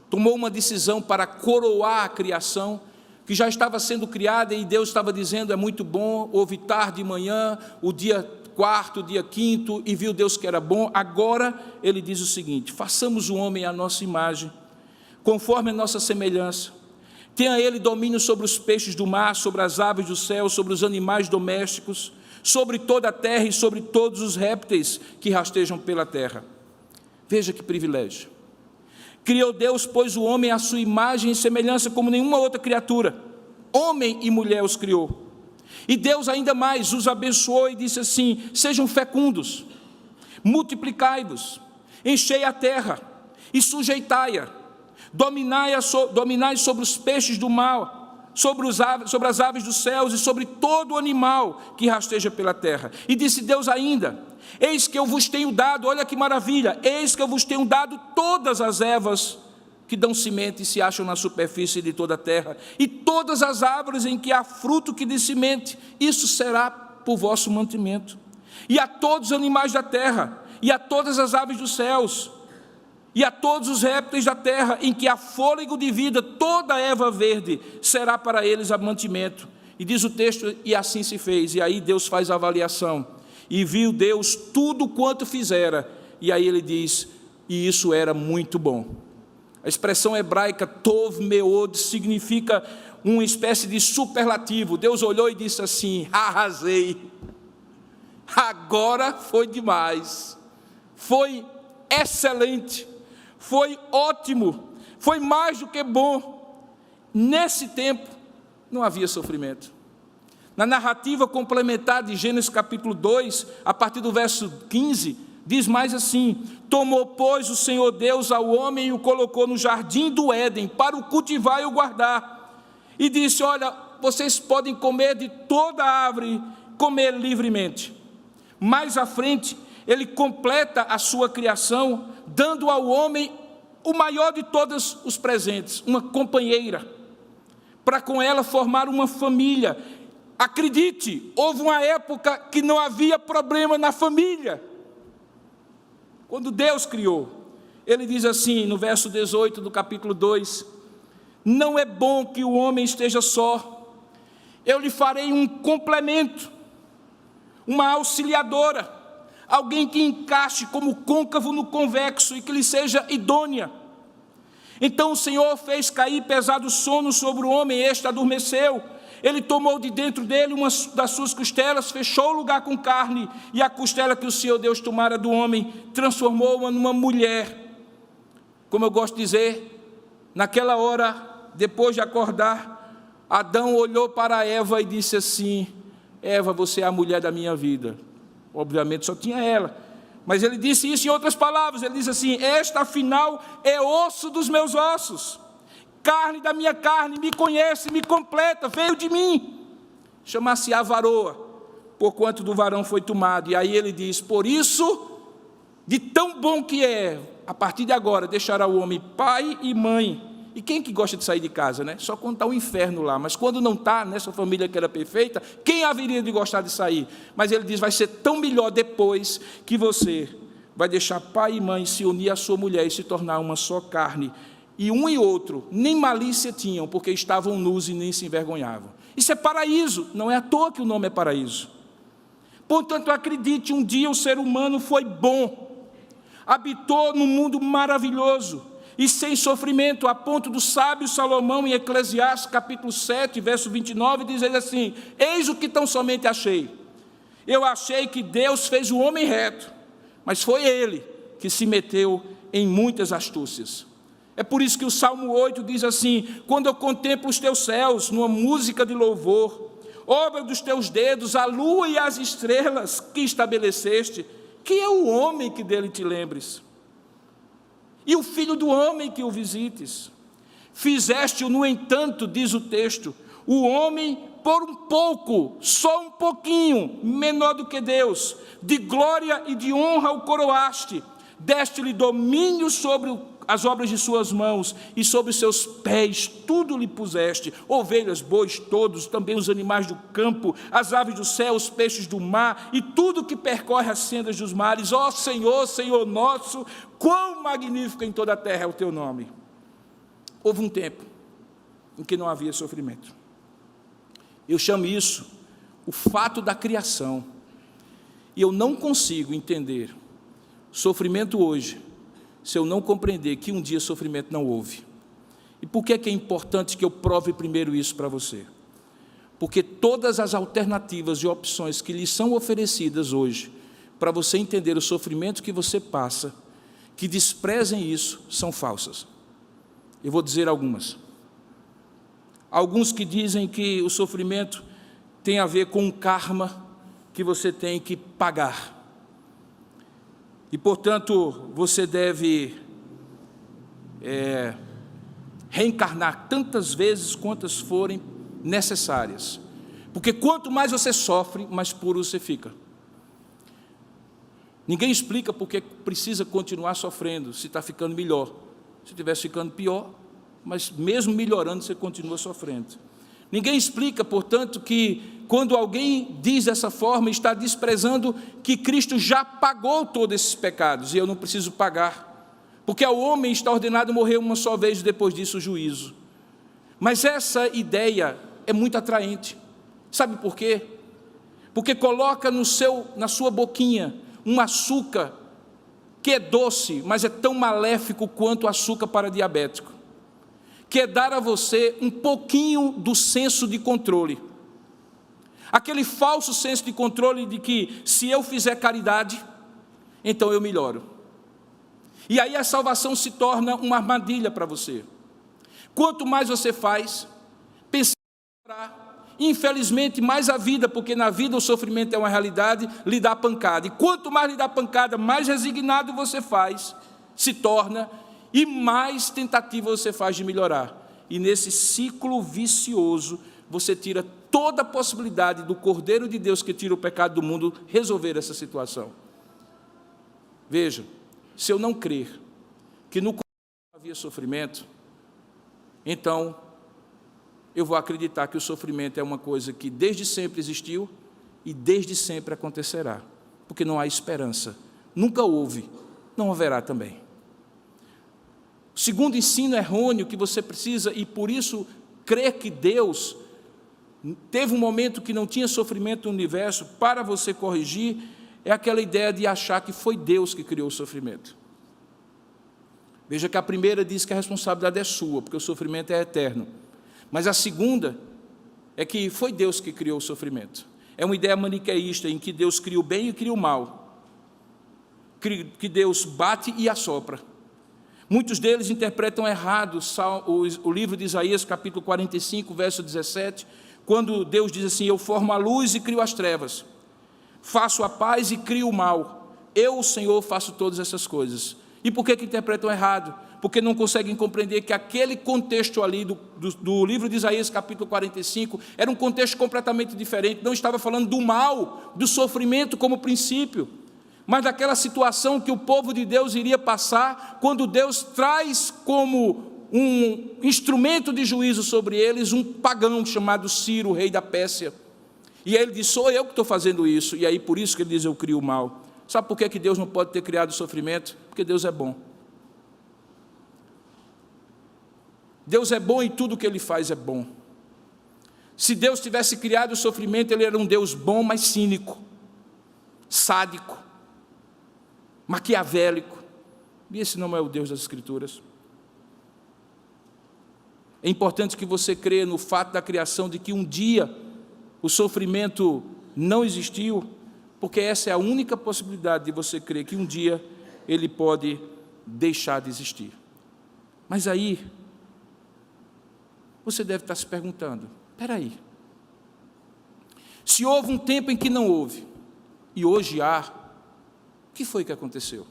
tomou uma decisão para coroar a criação, que já estava sendo criada, e Deus estava dizendo: é muito bom, houve tarde e manhã, o dia quarto, o dia quinto, e viu Deus que era bom. Agora ele diz o seguinte: façamos o homem à nossa imagem, conforme a nossa semelhança. Tenha ele domínio sobre os peixes do mar, sobre as aves do céu, sobre os animais domésticos, sobre toda a terra e sobre todos os répteis que rastejam pela terra. Veja que privilégio. Criou Deus, pois, o homem à sua imagem e semelhança, como nenhuma outra criatura. Homem e mulher os criou. E Deus ainda mais os abençoou e disse assim: sejam fecundos, multiplicai-vos, enchei a terra e sujeitai-a, dominai sobre os peixes do mar, sobre as aves dos céus e sobre todo animal que rasteja pela terra. E disse Deus ainda: eis que eu vos tenho dado, olha que maravilha, eis que eu vos tenho dado todas as ervas que dão semente e se acham na superfície de toda a terra, e todas as árvores em que há fruto que dê semente, isso será por vosso mantimento. e a todos os animais da terra, e a todas as aves dos céus, e a todos os répteis da terra, em que há fôlego de vida, toda erva verde será para eles mantimento. E diz o texto, e assim se fez. E aí Deus faz a avaliação, e viu Deus tudo quanto fizera, e aí ele diz, e isso era muito bom. A expressão hebraica tov meod significa uma espécie de superlativo. Deus olhou e disse assim: arrasei, agora foi demais, foi excelente, foi ótimo, foi mais do que bom. Nesse tempo não havia sofrimento. Na narrativa complementar de Gênesis capítulo 2, a partir do verso 15, diz mais assim: tomou, pois, o Senhor Deus ao homem e o colocou no jardim do Éden, para o cultivar e o guardar. E disse: olha, vocês podem comer de toda a árvore, comer livremente. Mais à frente, ele completa a sua criação, dando ao homem o maior de todos os presentes, uma companheira, para com ela formar uma família. Acredite, houve uma época que não havia problema na família. Quando Deus criou, ele diz assim, no verso 18 do capítulo 2, não é bom que o homem esteja só, eu lhe farei um complemento, uma auxiliadora, alguém que encaixe como côncavo no convexo e que lhe seja idônea. Então o Senhor fez cair pesado sono sobre o homem, este adormeceu. Ele tomou de dentro dele uma das suas costelas, fechou o lugar com carne, e a costela que o Senhor Deus tomara do homem, transformou-a numa mulher. Como eu gosto de dizer, naquela hora, depois de acordar, Adão olhou para Eva e disse assim: Eva, você é a mulher da minha vida. Obviamente só tinha ela, mas ele disse isso em outras palavras. Ele disse assim: esta afinal é osso dos meus ossos, carne da minha carne, me conhece, me completa, veio de mim. Chama-se-á varoa, porquanto do varão foi tomado. E aí ele diz: por isso, de tão bom que é, a partir de agora deixará o homem pai e mãe. E quem que gosta de sair de casa, né? Só quando está o inferno lá, mas quando não está, nessa família que era perfeita, quem haveria de gostar de sair? Mas ele diz, vai ser tão melhor depois que você vai deixar pai e mãe, se unir à sua mulher e se tornar uma só carne. E um e outro nem malícia tinham, porque estavam nus e nem se envergonhavam. Isso é paraíso, não é à toa que o nome é paraíso. Portanto, acredite, um dia o ser humano foi bom, habitou num mundo maravilhoso, e sem sofrimento, a ponto do sábio Salomão, em Eclesiastes capítulo 7, verso 29, dizer assim: eis o que tão somente achei. Eu achei que Deus fez o homem reto, mas foi ele que se meteu em muitas astúcias. É por isso que o Salmo 8 diz assim: quando eu contemplo os teus céus, numa música de louvor, obra dos teus dedos, a lua e as estrelas que estabeleceste, que é o homem que dele te lembres? E o filho do homem que o visites? Fizeste-o, no entanto, diz o texto, o homem por um pouco, só um pouquinho, menor do que Deus, de glória e de honra o coroaste, deste-lhe domínio sobre as obras de suas mãos, e sobre os seus pés tudo lhe puseste, ovelhas, bois, todos, também os animais do campo, as aves do céu, os peixes do mar, e tudo que percorre as sendas dos mares. Ó Senhor, Senhor nosso, quão magnífico em toda a terra é o teu nome. Houve um tempo em que não havia sofrimento. Eu chamo isso o fato da criação, e eu não consigo entender sofrimento hoje, se eu não compreender que um dia sofrimento não houve. E por que é importante que eu prove primeiro isso para você? Porque todas as alternativas e opções que lhe são oferecidas hoje, para você entender o sofrimento que você passa, que desprezem isso, são falsas. Eu vou dizer algumas. Alguns que dizem que o sofrimento tem a ver com um karma que você tem que pagar. E, portanto, você deve reencarnar tantas vezes quantas forem necessárias. Porque quanto mais você sofre, mais puro você fica. Ninguém explica porque precisa continuar sofrendo, se está ficando melhor. Se estivesse ficando pior, mas mesmo melhorando, você continua sofrendo. Ninguém explica, portanto, que quando alguém diz dessa forma, está desprezando que Cristo já pagou todos esses pecados, e eu não preciso pagar, porque ao homem está ordenado morrer uma só vez, e depois disso o juízo. Mas essa ideia é muito atraente. Sabe por quê? Porque coloca na sua boquinha um açúcar que é doce, mas é tão maléfico quanto o açúcar para diabético, que é dar a você um pouquinho do senso de controle, aquele falso senso de controle de que se eu fizer caridade, então eu melhoro. E aí a salvação se torna uma armadilha para você. Quanto mais você faz, pensando em melhorar, infelizmente mais a vida, porque na vida o sofrimento é uma realidade, lhe dá pancada, e quanto mais lhe dá pancada, mais resignado você se torna, e mais tentativa você faz de melhorar, e nesse ciclo vicioso, você tira toda a possibilidade do Cordeiro de Deus que tira o pecado do mundo, resolver essa situação. Veja, se eu não crer que no coração havia sofrimento, então eu vou acreditar que o sofrimento é uma coisa que desde sempre existiu e desde sempre acontecerá, porque não há esperança, nunca houve, não haverá também. O segundo ensino errôneo que você precisa, e por isso crer que Deus teve um momento que não tinha sofrimento no universo para você corrigir, é aquela ideia de achar que foi Deus que criou o sofrimento. Veja que a primeira diz que a responsabilidade é sua, porque o sofrimento é eterno. Mas a segunda é que foi Deus que criou o sofrimento. É uma ideia maniqueísta em que Deus cria o bem e cria o mal, que Deus bate e assopra. Muitos deles interpretam errado o livro de Isaías, capítulo 45, verso 17, quando Deus diz assim: eu formo a luz e crio as trevas, faço a paz e crio o mal, eu, o Senhor, faço todas essas coisas. E por que interpretam errado? Porque não conseguem compreender que aquele contexto ali do livro de Isaías, capítulo 45, era um contexto completamente diferente, não estava falando do mal, do sofrimento como princípio, mas daquela situação que o povo de Deus iria passar, quando Deus traz como um instrumento de juízo sobre eles, um pagão chamado Ciro, rei da Pérsia. E aí ele diz: sou eu que estou fazendo isso, e aí por isso que ele diz: eu crio o mal. Sabe por que Deus não pode ter criado o sofrimento? Porque Deus é bom. Deus é bom e tudo o que Ele faz é bom. Se Deus tivesse criado o sofrimento, Ele era um Deus bom, mas cínico, sádico, maquiavélico. E esse não é o Deus das Escrituras. É importante que você creia no fato da criação, de que um dia o sofrimento não existiu, porque essa é a única possibilidade de você crer que um dia ele pode deixar de existir. Mas aí, você deve estar se perguntando: espera aí, se houve um tempo em que não houve, e hoje há, o que foi que aconteceu?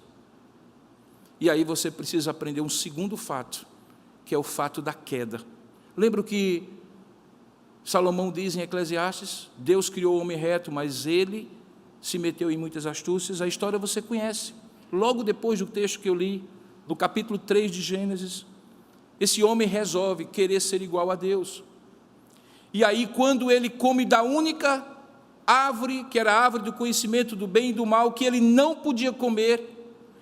E aí você precisa aprender um segundo fato, que é o fato da queda. Lembra o que Salomão diz em Eclesiastes? Deus criou o homem reto, mas ele se meteu em muitas astúcias. A história você conhece. Logo depois do texto que eu li, no capítulo 3 de Gênesis, esse homem resolve querer ser igual a Deus. E aí, quando ele come da única árvore, que era a árvore do conhecimento do bem e do mal, que ele não podia comer,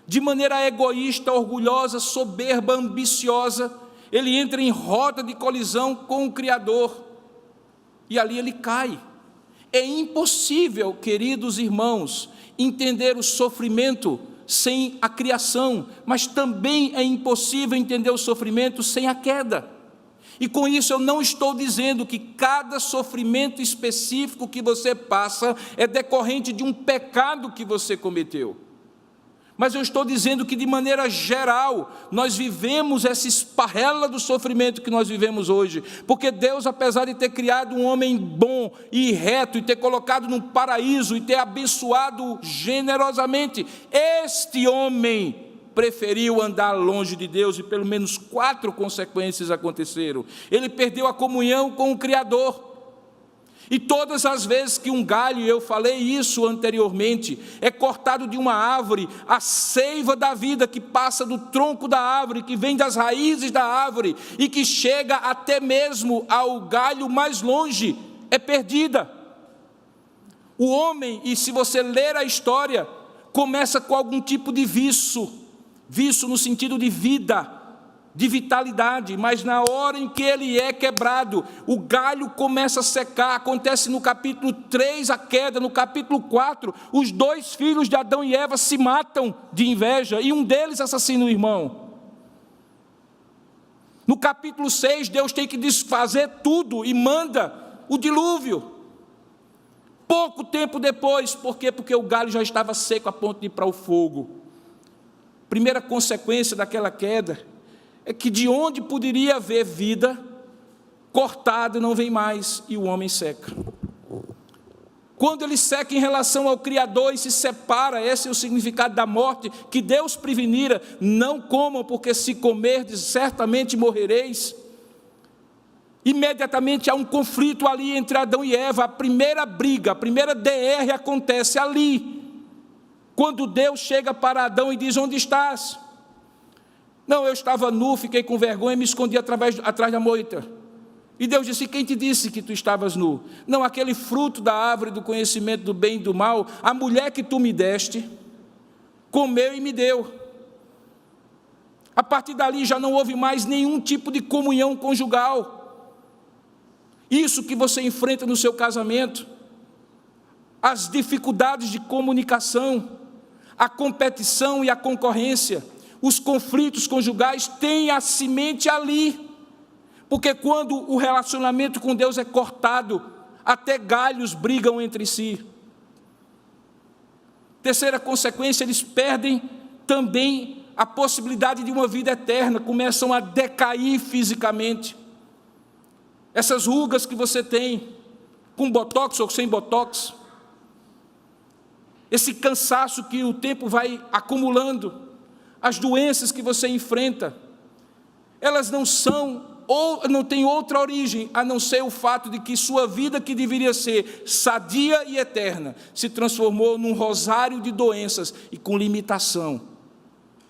de maneira egoísta, orgulhosa, soberba, ambiciosa, ele entra em rota de colisão com o Criador, e ali ele cai. É impossível, queridos irmãos, entender o sofrimento sem a criação, mas também é impossível entender o sofrimento sem a queda. E com isso eu não estou dizendo que cada sofrimento específico que você passa é decorrente de um pecado que você cometeu. Mas eu estou dizendo que, de maneira geral, nós vivemos essa esparrela do sofrimento que nós vivemos hoje, porque Deus, apesar de ter criado um homem bom e reto, e ter colocado num paraíso, e ter abençoado generosamente, este homem preferiu andar longe de Deus, e pelo menos 4 consequências aconteceram. Ele perdeu a comunhão com o Criador. E todas as vezes que um galho, eu falei isso anteriormente, é cortado de uma árvore, a seiva da vida que passa do tronco da árvore, que vem das raízes da árvore e que chega até mesmo ao galho mais longe, é perdida. O homem, e se você ler a história, começa com algum tipo de vício no sentido de vida, de vitalidade, mas na hora em que ele é quebrado, o galho começa a secar. Acontece no capítulo 3 a queda, no capítulo 4, os 2 filhos de Adão e Eva se matam de inveja, e um deles assassina o irmão. No capítulo 6, Deus tem que desfazer tudo e manda o dilúvio. Pouco tempo depois, por quê? Porque o galho já estava seco a ponto de ir para o fogo. Primeira consequência daquela queda é que de onde poderia haver vida, cortado não vem mais, e o homem seca. Quando ele seca em relação ao Criador e se separa, esse é o significado da morte, que Deus prevenira: não comam, porque se comerdes, certamente morrereis. Imediatamente há um conflito ali entre Adão e Eva, a primeira briga, a primeira DR acontece ali, quando Deus chega para Adão e diz: onde estás? Não, eu estava nu, fiquei com vergonha e me escondi atrás da moita. E Deus disse: quem te disse que tu estavas nu? Não, aquele fruto da árvore do conhecimento do bem e do mal, a mulher que tu me deste, comeu e me deu. A partir dali já não houve mais nenhum tipo de comunhão conjugal. Isso que você enfrenta no seu casamento, as dificuldades de comunicação, a competição e a concorrência, os conflitos conjugais têm a semente ali, porque quando o relacionamento com Deus é cortado, até galhos brigam entre si. Terceira consequência, eles perdem também a possibilidade de uma vida eterna, começam a decair fisicamente. Essas rugas que você tem, com botox ou sem botox, esse cansaço que o tempo vai acumulando, as doenças que você enfrenta, elas não têm outra origem, a não ser o fato de que sua vida, que deveria ser sadia e eterna, se transformou num rosário de doenças e com limitação.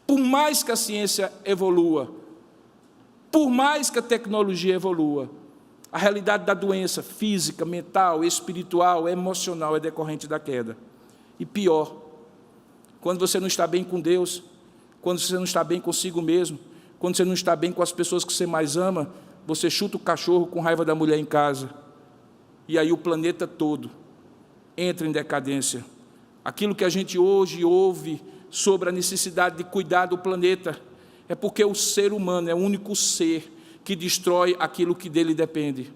Por mais que a ciência evolua, por mais que a tecnologia evolua, a realidade da doença física, mental, espiritual, emocional é decorrente da queda. E pior, quando você não está bem com Deus, quando você não está bem consigo mesmo, quando você não está bem com as pessoas que você mais ama, você chuta o cachorro com raiva da mulher em casa. E aí o planeta todo entra em decadência. Aquilo que a gente hoje ouve sobre a necessidade de cuidar do planeta, é porque o ser humano é o único ser que destrói aquilo que dele depende.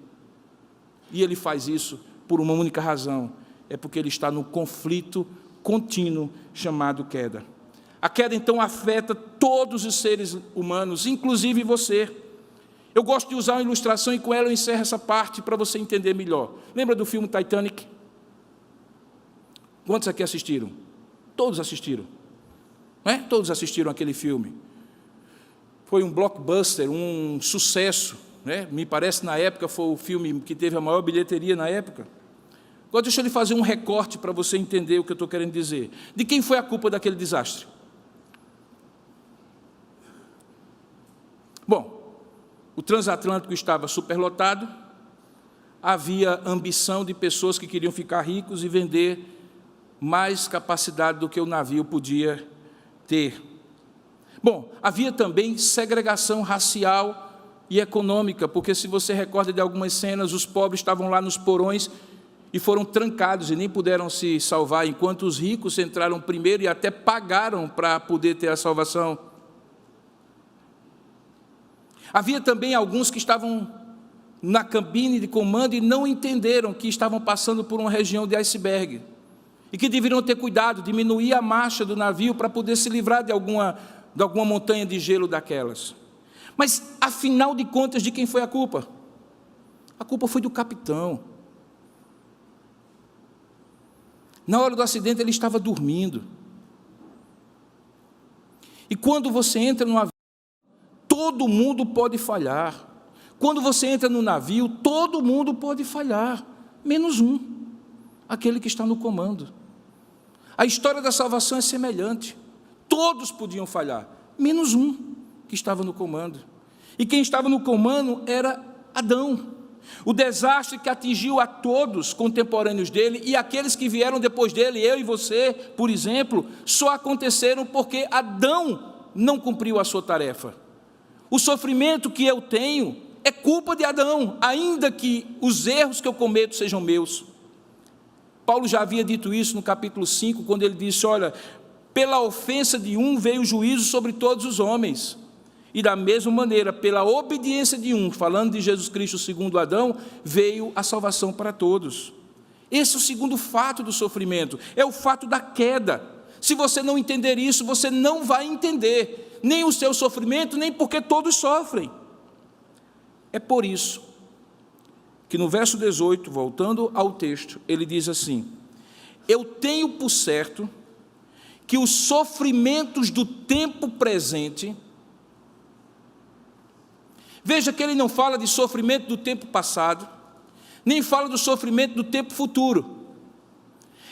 E ele faz isso por uma única razão, é porque ele está no conflito contínuo chamado queda. A queda, então, afeta todos os seres humanos, inclusive você. Eu gosto de usar uma ilustração e com ela eu encerro essa parte para você entender melhor. Lembra do filme Titanic? Quantos aqui assistiram? Todos assistiram. Não é? Todos assistiram aquele filme. Foi um blockbuster, um sucesso, né? Me parece, na época, foi o filme que teve a maior bilheteria na época. Agora, deixa eu lhe fazer um recorte para você entender o que eu estou querendo dizer. De quem foi a culpa daquele desastre? Bom, o transatlântico estava superlotado, havia ambição de pessoas que queriam ficar ricos e vender mais capacidade do que o navio podia ter. Bom, havia também segregação racial e econômica, porque se você recorda de algumas cenas, os pobres estavam lá nos porões e foram trancados e nem puderam se salvar, enquanto os ricos entraram primeiro e até pagaram para poder ter a salvação. Havia também alguns que estavam na cabine de comando e não entenderam que estavam passando por uma região de iceberg e que deveriam ter cuidado, diminuir a marcha do navio para poder se livrar de alguma montanha de gelo daquelas. Mas, afinal de contas, de quem foi a culpa? A culpa foi do capitão. Na hora do acidente, ele estava dormindo. E quando você entra no avião, todo mundo pode falhar. Quando você entra no navio, todo mundo pode falhar, menos um, aquele que está no comando. A história da salvação é semelhante. Todos podiam falhar, menos um que estava no comando. E quem estava no comando era Adão. O desastre que atingiu a todos contemporâneos dele e aqueles que vieram depois dele, eu e você, por exemplo, só aconteceram porque Adão não cumpriu a sua tarefa. O sofrimento que eu tenho é culpa de Adão, ainda que os erros que eu cometo sejam meus. Paulo já havia dito isso no capítulo 5, quando ele disse, olha, pela ofensa de um veio o juízo sobre todos os homens. E da mesma maneira, pela obediência de um, falando de Jesus Cristo segundo Adão, veio a salvação para todos. Esse é o segundo fato do sofrimento, é o fato da queda. Se você não entender isso, você não vai entender nem o seu sofrimento, nem porque todos sofrem. É por isso que no verso 18, voltando ao texto, ele diz assim, eu tenho por certo que os sofrimentos do tempo presente, veja que ele não fala de sofrimento do tempo passado, nem fala do sofrimento do tempo futuro.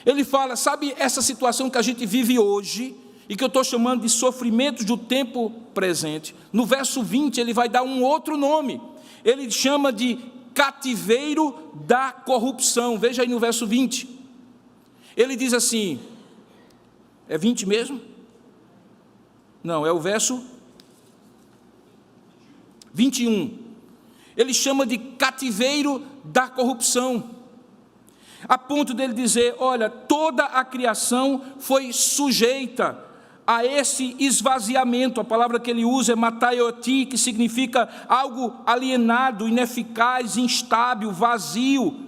Ele fala, sabe essa situação que a gente vive hoje, e que eu estou chamando de sofrimentos do tempo presente, no verso 20 ele vai dar um outro nome, ele chama de cativeiro da corrupção. Veja aí no verso 20, ele diz assim, é 20 mesmo? Não, é o verso 21, ele chama de cativeiro da corrupção, a ponto dele dizer, olha, toda a criação foi sujeita a esse esvaziamento. A palavra que ele usa é mataioti, que significa algo alienado, ineficaz, instável, vazio.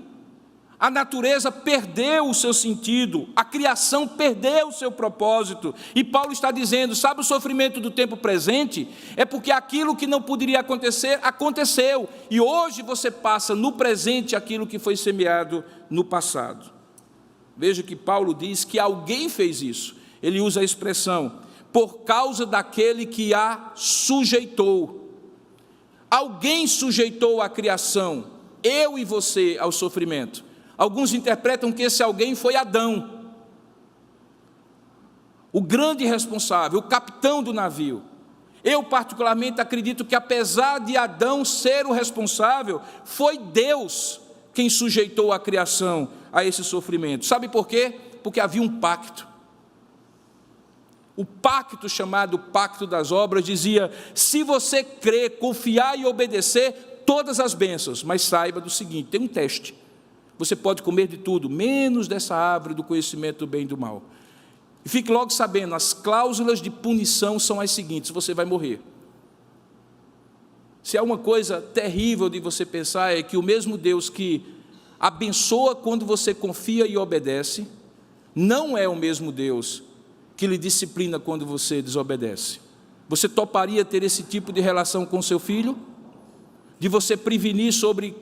A natureza perdeu o seu sentido, a criação perdeu o seu propósito, e Paulo está dizendo, sabe o sofrimento do tempo presente? É porque aquilo que não poderia acontecer, aconteceu, e hoje você passa no presente aquilo que foi semeado no passado. Veja que Paulo diz que alguém fez isso, ele usa a expressão, por causa daquele que a sujeitou. Alguém sujeitou a criação, eu e você, ao sofrimento. Alguns interpretam que esse alguém foi Adão, o grande responsável, o capitão do navio. Eu particularmente acredito que apesar de Adão ser o responsável, foi Deus quem sujeitou a criação a esse sofrimento. Sabe por quê? Porque havia um pacto. O pacto chamado Pacto das Obras dizia, se você crer, confiar e obedecer, todas as bênçãos, mas saiba do seguinte, tem um teste. Você pode comer de tudo, menos dessa árvore do conhecimento do bem e do mal. E fique logo sabendo, as cláusulas de punição são as seguintes, você vai morrer. Se há uma coisa terrível de você pensar, é que o mesmo Deus que abençoa quando você confia e obedece, não é o mesmo Deus que lhe disciplina quando você desobedece. Você toparia ter esse tipo de relação com seu filho? De você prevenir sobre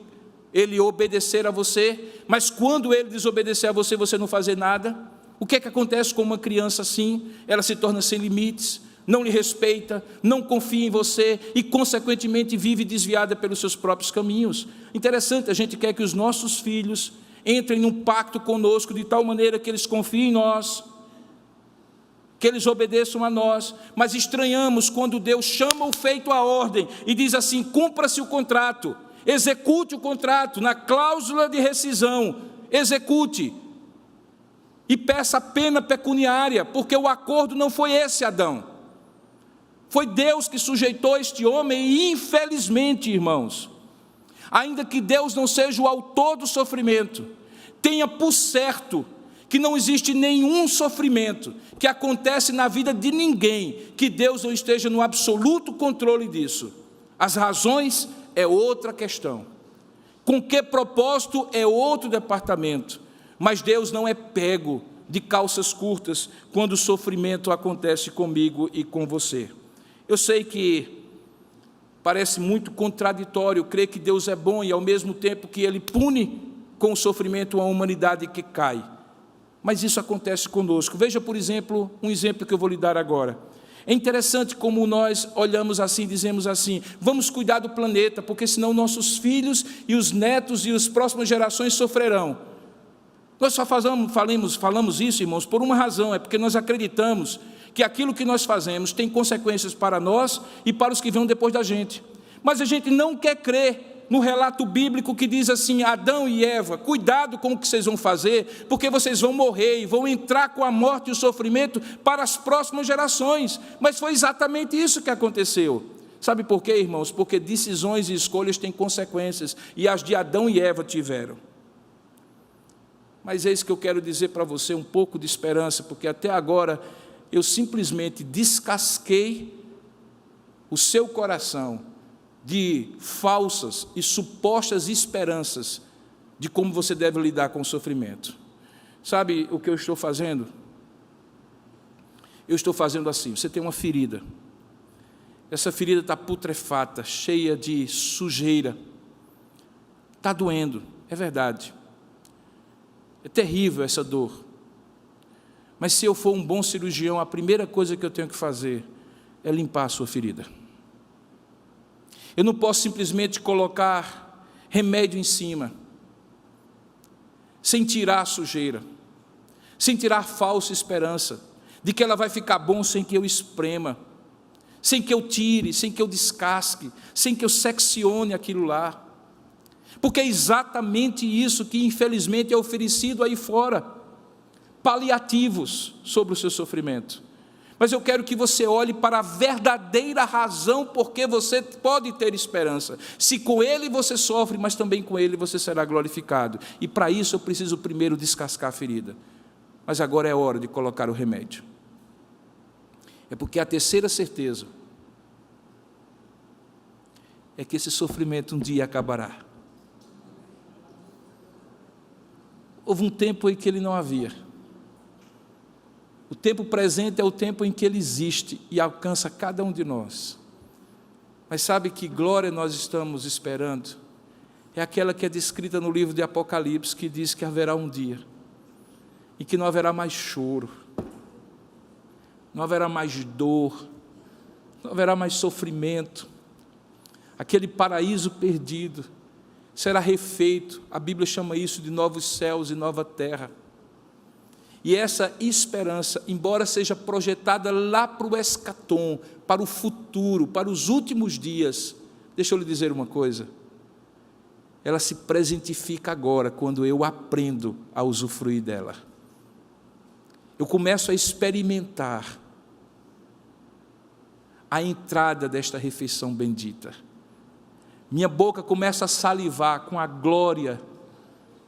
ele obedecer a você, mas quando ele desobedecer a você, você não fazer nada? O que é que acontece com uma criança assim? Ela se torna sem limites, não lhe respeita, não confia em você e, consequentemente, vive desviada pelos seus próprios caminhos. Interessante, a gente quer que os nossos filhos entrem num pacto conosco de tal maneira que eles confiem em nós, que eles obedeçam a nós, mas estranhamos quando Deus chama o feito à ordem e diz assim, cumpra-se o contrato, execute o contrato, na cláusula de rescisão, execute, e peça pena pecuniária, porque o acordo não foi esse, Adão, foi Deus que sujeitou este homem, e infelizmente, irmãos, ainda que Deus não seja o autor do sofrimento, tenha por certo que não existe nenhum sofrimento que acontece na vida de ninguém, que Deus não esteja no absoluto controle disso. As razões é outra questão, com que propósito é outro departamento, mas Deus não é pego de calças curtas quando o sofrimento acontece comigo e com você. Eu sei que parece muito contraditório crer que Deus é bom e ao mesmo tempo que Ele pune com o sofrimento a humanidade que cai, mas isso acontece conosco. Veja, por exemplo, um exemplo que eu vou lhe dar agora. É interessante como nós olhamos assim, dizemos assim, vamos cuidar do planeta, porque senão nossos filhos e os netos e as próximas gerações sofrerão. Nós só falamos isso, irmãos, por uma razão, é porque nós acreditamos que aquilo que nós fazemos tem consequências para nós e para os que vêm depois da gente. Mas a gente não quer crer no relato bíblico que diz assim: Adão e Eva, cuidado com o que vocês vão fazer, porque vocês vão morrer e vão entrar com a morte e o sofrimento para as próximas gerações. Mas foi exatamente isso que aconteceu. Sabe por quê, irmãos? Porque decisões e escolhas têm consequências, e as de Adão e Eva tiveram. Mas eis que eu quero dizer para você um pouco de esperança, porque até agora eu simplesmente descasquei o seu coração de falsas e supostas esperanças de como você deve lidar com o sofrimento. Sabe o que eu estou fazendo? Eu estou fazendo assim: você tem uma ferida, essa ferida está putrefata, cheia de sujeira, está doendo, é verdade, é terrível essa dor, mas se eu for um bom cirurgião, a primeira coisa que eu tenho que fazer é limpar a sua ferida. Eu não posso simplesmente colocar remédio em cima, sem tirar a sujeira, sem tirar a falsa esperança de que ela vai ficar bom sem que eu esprema, sem que eu tire, sem que eu descasque, sem que eu seccione aquilo lá. Porque é exatamente isso que infelizmente é oferecido aí fora, paliativos sobre o seu sofrimento. Mas eu quero que você olhe para a verdadeira razão porque você pode ter esperança. Se com Ele você sofre, mas também com Ele você será glorificado. E para isso eu preciso primeiro descascar a ferida. Mas agora é hora de colocar o remédio. É porque a terceira certeza é que esse sofrimento um dia acabará. Houve um tempo em que ele não havia. O tempo presente é o tempo em que ele existe e alcança cada um de nós. Mas sabe que glória nós estamos esperando? É aquela que é descrita no livro de Apocalipse, que diz que haverá um dia em que não haverá mais choro, não haverá mais dor, não haverá mais sofrimento. Aquele paraíso perdido será refeito. A Bíblia chama isso de novos céus e nova terra. E essa esperança, embora seja projetada lá para o escatom, para o futuro, para os últimos dias, deixa eu lhe dizer uma coisa, ela se presentifica agora, quando eu aprendo a usufruir dela. Eu começo a experimentar a entrada desta refeição bendita. Minha boca começa a salivar com a glória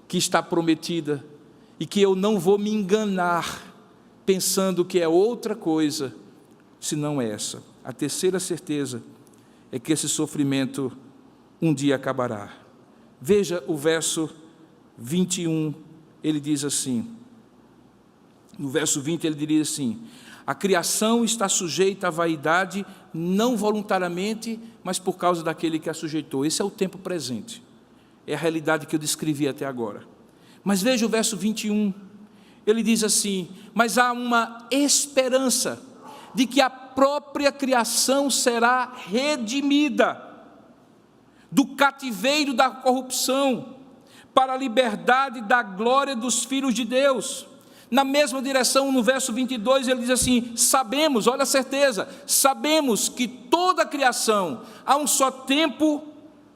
que está prometida e que eu não vou me enganar pensando que é outra coisa, senão essa. A terceira certeza é que esse sofrimento um dia acabará. Veja o verso 21, ele diz assim, no verso 20 ele diria assim: a criação está sujeita à vaidade, não voluntariamente, mas por causa daquele que a sujeitou. Esse é o tempo presente, é a realidade que eu descrevi até agora. Mas veja o verso 21, ele diz assim: mas há uma esperança de que a própria criação será redimida do cativeiro da corrupção para a liberdade da glória dos filhos de Deus. Na mesma direção, no verso 22, ele diz assim: sabemos, olha a certeza, sabemos que toda a criação, a um só tempo,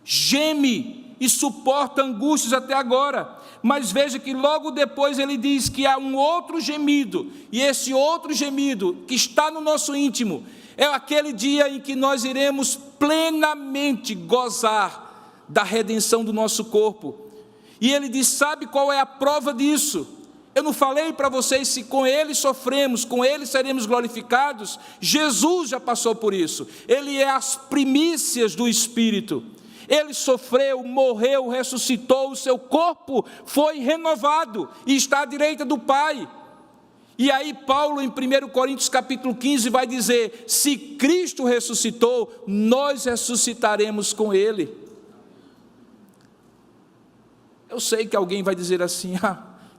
geme e suporta angústias até agora. Mas veja que logo depois ele diz que há um outro gemido, e esse outro gemido que está no nosso íntimo, é aquele dia em que nós iremos plenamente gozar da redenção do nosso corpo. E ele diz: sabe qual é a prova disso? Eu não falei para vocês se com Ele sofremos, com Ele seremos glorificados? Jesus já passou por isso. Ele é as primícias do Espírito. Ele sofreu, morreu, ressuscitou, o seu corpo foi renovado e está à direita do Pai. E aí Paulo, em 1 Coríntios capítulo 15, vai dizer: se Cristo ressuscitou, nós ressuscitaremos com Ele. Eu sei que alguém vai dizer assim: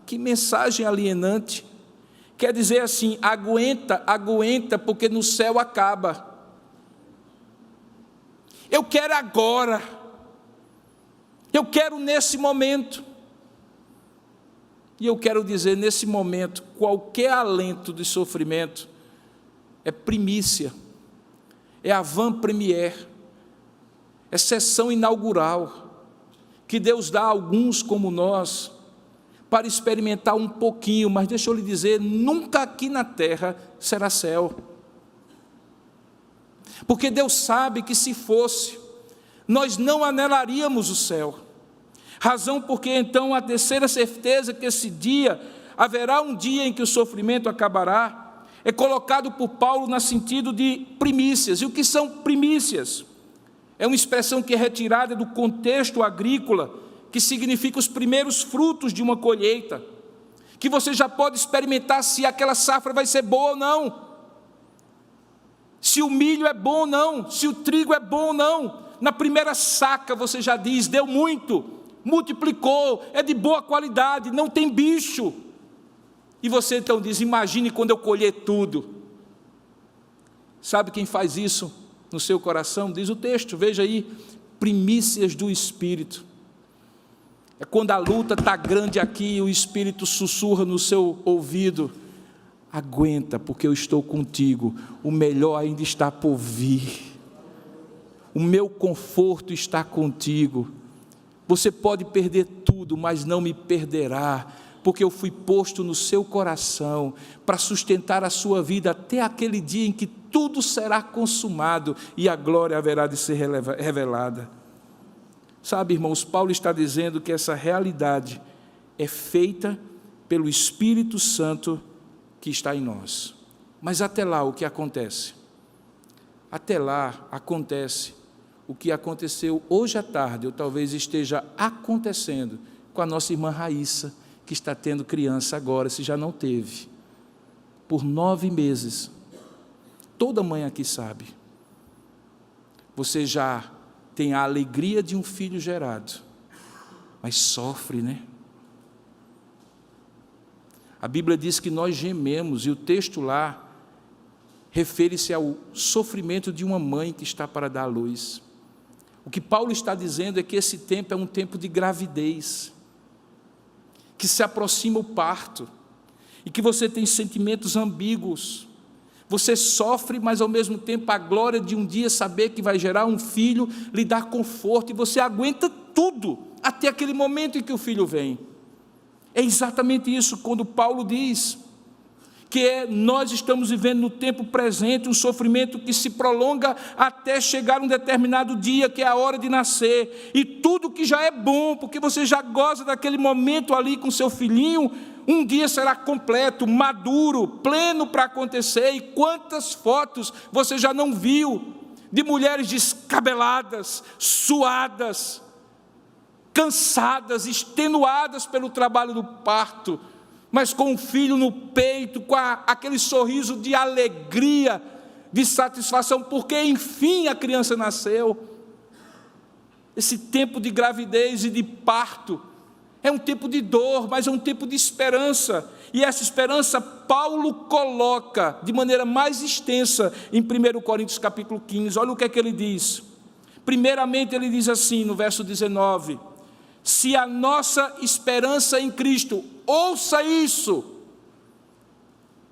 que mensagem alienante. Quer dizer assim, aguenta, porque no céu acaba. Eu quero agora. Eu quero nesse momento. E eu quero dizer, nesse momento, qualquer alento de sofrimento é primícia, é avant-première, é sessão inaugural. que Deus dá a alguns como nós, para experimentar um pouquinho, mas deixa eu lhe dizer, nunca aqui na terra será céu. Porque Deus sabe que se fosse, nós não anelaríamos o céu. Razão porque então a terceira certeza que esse dia, haverá um dia em que o sofrimento acabará, é colocado por Paulo no sentido de primícias. E o que são primícias? É uma expressão que é retirada do contexto agrícola, que significa os primeiros frutos de uma colheita, que você já pode experimentar se aquela safra vai ser boa ou não, se o milho é bom ou não, se o trigo é bom ou não. Na primeira saca você já diz, deu muito, multiplicou, é de boa qualidade, não tem bicho. E você então diz, imagine quando eu colher tudo. Sabe quem faz isso no seu coração? Diz o texto, veja aí, primícias do Espírito. É quando a luta está grande aqui, o Espírito sussurra no seu ouvido, aguenta, porque eu estou contigo, o melhor ainda está por vir, o meu conforto está contigo, você pode perder tudo, mas não me perderá, porque eu fui posto no seu coração, para sustentar a sua vida, até aquele dia em que tudo será consumado, e a glória haverá de ser revelada. Sabe, irmãos, Paulo está dizendo que essa realidade é feita pelo Espírito Santo que está em nós. Mas até lá o que acontece? Até lá acontece o que aconteceu hoje à tarde, ou talvez esteja acontecendo com a nossa irmã Raíssa, que está tendo criança agora, se já não teve, por 9 meses. Toda mãe aqui sabe. Você já tem a alegria de um filho gerado, mas sofre, né? A Bíblia diz que nós gememos, e o texto lá refere-se ao sofrimento de uma mãe que está para dar à luz. O que Paulo está dizendo é que esse tempo é um tempo de gravidez, que se aproxima o parto, e que você tem sentimentos ambíguos. Você sofre, mas ao mesmo tempo a glória de um dia saber que vai gerar um filho, lhe dar conforto, e você aguenta tudo, até aquele momento em que o filho vem. É exatamente isso quando Paulo diz que nós estamos vivendo no tempo presente um sofrimento que se prolonga até chegar um determinado dia, que é a hora de nascer, e tudo que já é bom, porque você já goza daquele momento ali com seu filhinho, um dia será completo, maduro, pleno para acontecer. E quantas fotos você já não viu de mulheres descabeladas, suadas, cansadas, extenuadas pelo trabalho do parto, mas com um filho no peito, com aquele sorriso de alegria, de satisfação, porque enfim a criança nasceu. Esse tempo de gravidez e de parto é um tempo de dor, mas é um tempo de esperança. E essa esperança Paulo coloca de maneira mais extensa em 1 Coríntios capítulo 15. Olha o que é que ele diz. Primeiramente ele diz assim no verso 19: se a nossa esperança em Cristo, ouça isso,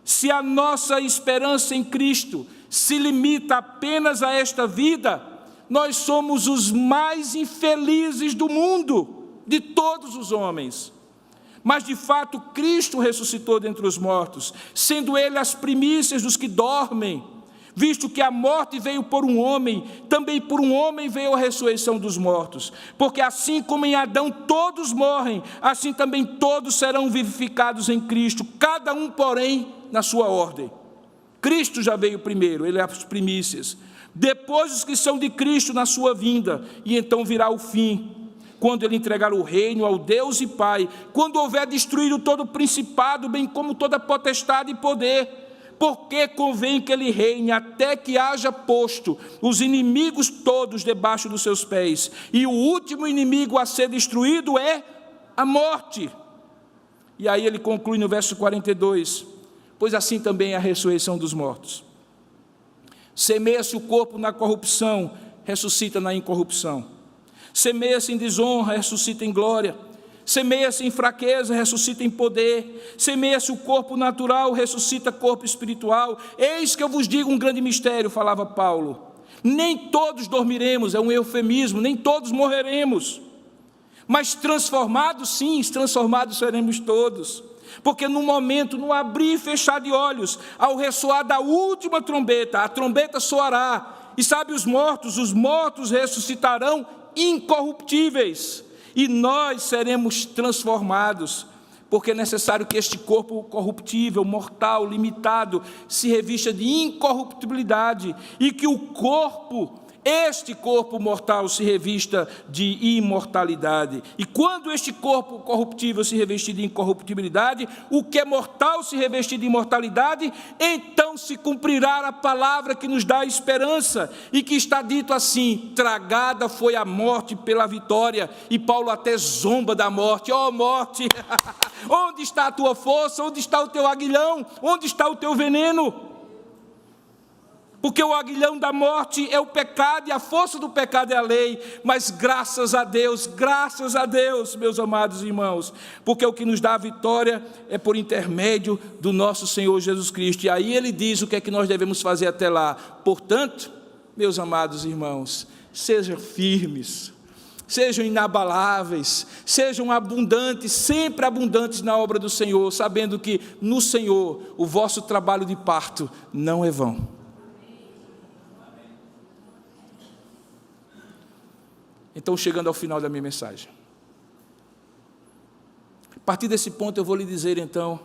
se a nossa esperança em Cristo se limita apenas a esta vida, nós somos os mais infelizes do mundo, de todos os homens. Mas de fato Cristo ressuscitou dentre os mortos, sendo Ele as primícias dos que dormem, visto que a morte veio por um homem, também por um homem veio a ressurreição dos mortos. Porque assim como em Adão todos morrem, assim também todos serão vivificados em Cristo, cada um, porém, na sua ordem. Cristo já veio primeiro, Ele é as primícias. Depois os que são de Cristo na sua vinda, e então virá o fim, quando Ele entregar o reino ao Deus e Pai, quando houver destruído todo o principado, bem como toda potestade e poder, porque convém que Ele reine até que haja posto os inimigos todos debaixo dos seus pés, e o último inimigo a ser destruído é a morte. E aí ele conclui no verso 42, pois assim também é a ressurreição dos mortos. Semeia-se o corpo na corrupção, ressuscita na incorrupção. Semeia-se em desonra, ressuscita em glória. Semeia-se em fraqueza, ressuscita em poder. Semeia-se o corpo natural, ressuscita corpo espiritual. Eis que eu vos digo um grande mistério, falava Paulo. Nem todos dormiremos, é um eufemismo, nem todos morreremos. mas transformados, sim, transformados seremos todos. Porque no momento, no abrir e fechar de olhos, ao ressoar da última trombeta, a trombeta soará, e sabe, os mortos ressuscitarão incorruptíveis, e nós seremos transformados, porque é necessário que este corpo corruptível, mortal, limitado, se revista de incorruptibilidade, e que este corpo mortal se revista de imortalidade. E quando este corpo corruptível se revestir de incorruptibilidade, o que é mortal se revestir de imortalidade, então se cumprirá a palavra que nos dá esperança, e que está dito assim: tragada foi a morte pela vitória. E Paulo até zomba da morte: ó morte, onde está a tua força? Onde está o teu aguilhão? Onde está o teu veneno? Porque o aguilhão da morte é o pecado, e a força do pecado é a lei. Mas graças a Deus, meus amados irmãos, porque o que nos dá a vitória é por intermédio do nosso Senhor Jesus Cristo. E aí ele diz o que é que nós devemos fazer até lá. Portanto, meus amados irmãos, sejam firmes, sejam inabaláveis, sejam abundantes, sempre abundantes na obra do Senhor, sabendo que no Senhor o vosso trabalho de parto não é vão. Então, chegando ao final da minha mensagem, a partir desse ponto eu vou lhe dizer então,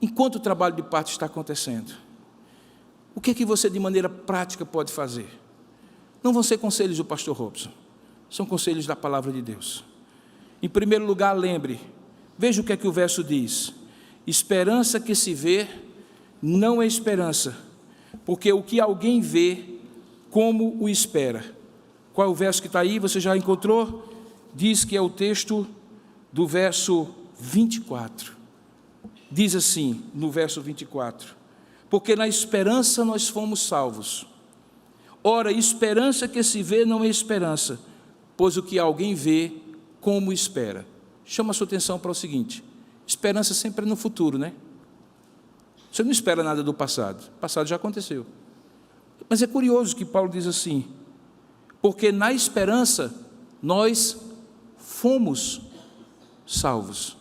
enquanto o trabalho de parto está acontecendo, o que é que você de maneira prática pode fazer? Não vão ser conselhos do pastor Robson, são conselhos da palavra de Deus. Em primeiro lugar, lembre, veja o que é que o verso diz: esperança que se vê não é esperança, porque o que alguém vê, como o espera. Qual é o verso que está aí? Você já encontrou? Diz que é o texto do verso 24. Diz assim, no verso 24: porque na esperança nós fomos salvos. Ora, esperança que se vê não é esperança, pois o que alguém vê, como espera. Chama a sua atenção para o seguinte: esperança sempre é no futuro, né? Você não espera nada do passado, o passado já aconteceu. Mas é curioso que Paulo diz assim: porque na esperança nós fomos salvos.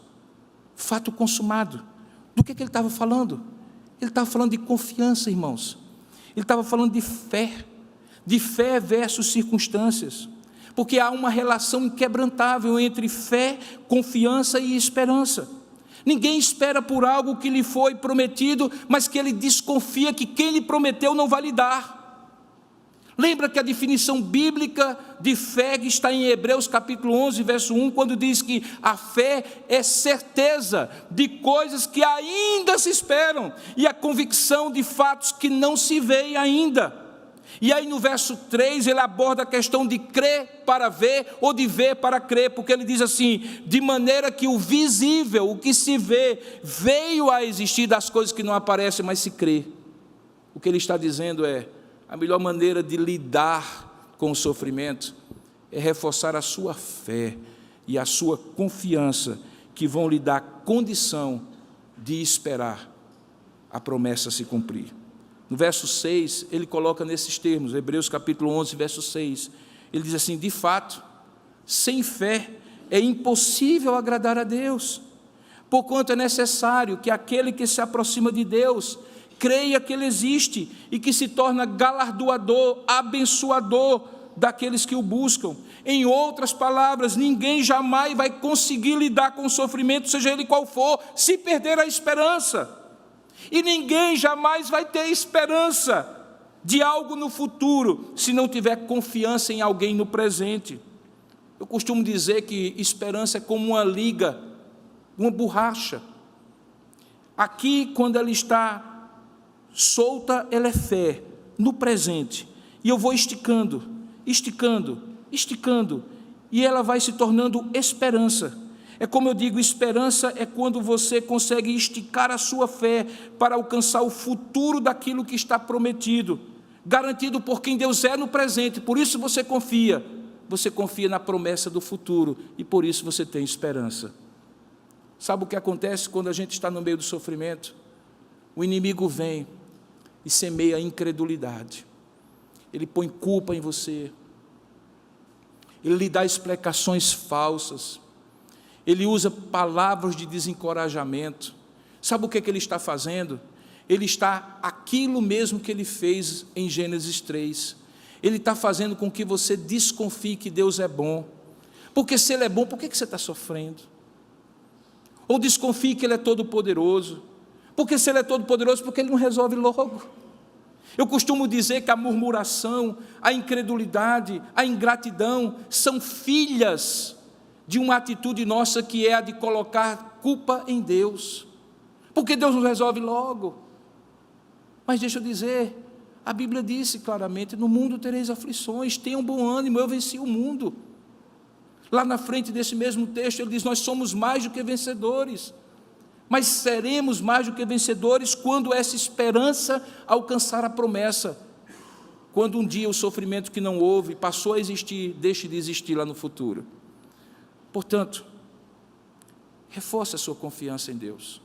Fato consumado. Do que ele estava falando? Ele estava falando de confiança, irmãos. Ele estava falando de fé versus circunstâncias. Porque há uma relação inquebrantável entre fé, confiança e esperança. Ninguém espera por algo que lhe foi prometido, mas que ele desconfia que quem lhe prometeu não vai lhe dar. Lembra que a definição bíblica de fé está em Hebreus capítulo 11, verso 1, quando diz que a fé é certeza de coisas que ainda se esperam, e a convicção de fatos que não se veem ainda. E aí no verso 3 ele aborda a questão de crer para ver, ou de ver para crer, porque ele diz assim: de maneira que o visível, o que se vê, veio a existir das coisas que não aparecem, mas se crê. O que ele está dizendo é: a melhor maneira de lidar com o sofrimento é reforçar a sua fé e a sua confiança, que vão lhe dar condição de esperar a promessa se cumprir. No verso 6, ele coloca nesses termos, Hebreus capítulo 11, verso 6, ele diz assim: de fato, sem fé é impossível agradar a Deus, porquanto é necessário que aquele que se aproxima de Deus creia que Ele existe e que se torna galardoador, abençoador daqueles que o buscam. Em outras palavras, ninguém jamais vai conseguir lidar com o sofrimento, seja ele qual for, se perder a esperança. E ninguém jamais vai ter esperança de algo no futuro, se não tiver confiança em alguém no presente. Eu costumo dizer que esperança é como uma liga, uma borracha. Aqui, quando ela está solta, ela é fé, no presente, e eu vou esticando, e ela vai se tornando esperança. É como eu digo, esperança é quando você consegue esticar a sua fé para alcançar o futuro daquilo que está prometido, garantido por quem Deus é no presente. Por isso você confia na promessa do futuro, e por isso você tem esperança. Sabe o que acontece quando a gente está no meio do sofrimento? O inimigo vem e semeia a incredulidade. Ele põe culpa em você. ele lhe dá explicações falsas, ele usa palavras de desencorajamento. Sabe o que ele está fazendo? Ele está aquilo mesmo que ele fez em Gênesis 3. Ele está fazendo com que você desconfie que Deus é bom. Porque se Ele é bom, por que você está sofrendo? Ou desconfie que Ele é todo-poderoso. Porque se Ele é todo-poderoso, porque Ele não resolve logo? Eu costumo dizer que a murmuração, a incredulidade, a ingratidão são filhas de uma atitude nossa que é a de colocar culpa em Deus. Porque Deus não resolve logo. Mas deixa eu dizer, a Bíblia disse claramente, no mundo tereis aflições, tenham bom ânimo, eu venci o mundo. Lá na frente desse mesmo texto, ele diz, nós somos mais do que vencedores, mas seremos mais do que vencedores quando essa esperança alcançar a promessa, quando um dia o sofrimento que não houve passou a existir, deixe de existir lá no futuro. Portanto, reforce a sua confiança em Deus.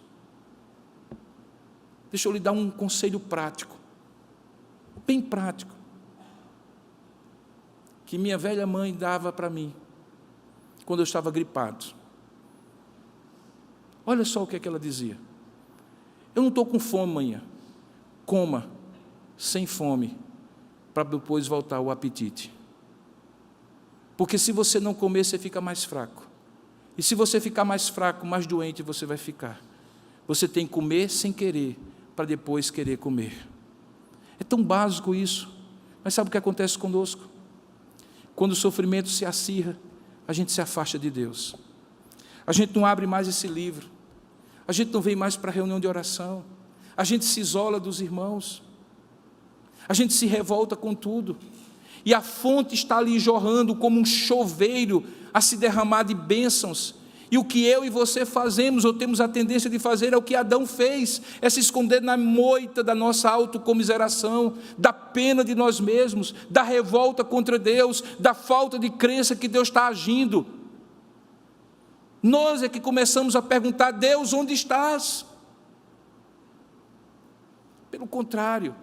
Deixa eu lhe dar um conselho prático, bem prático, que minha velha mãe dava para mim, quando eu estava gripado. Olha só o que ela dizia: eu não estou com fome amanhã, coma sem fome, para depois voltar o apetite. Porque se você não comer, você fica mais fraco. E se você ficar mais fraco, mais doente você vai ficar. Você tem que comer sem querer, para depois querer comer. É tão básico isso, mas sabe o que acontece conosco? Quando o sofrimento se acirra, a gente se afasta de Deus. A gente não abre mais esse livro. A gente não vem mais para a reunião de oração. A gente se isola dos irmãos. A gente se revolta com tudo. E a fonte está ali jorrando como um chuveiro a se derramar de bênçãos. E o que eu e você fazemos, ou temos a tendência de fazer, é o que Adão fez, é se esconder na moita da nossa autocomiseração, da pena de nós mesmos, da revolta contra Deus, da falta de crença que Deus está agindo. Nós é que começamos a perguntar, Deus, onde estás? Pelo contrário,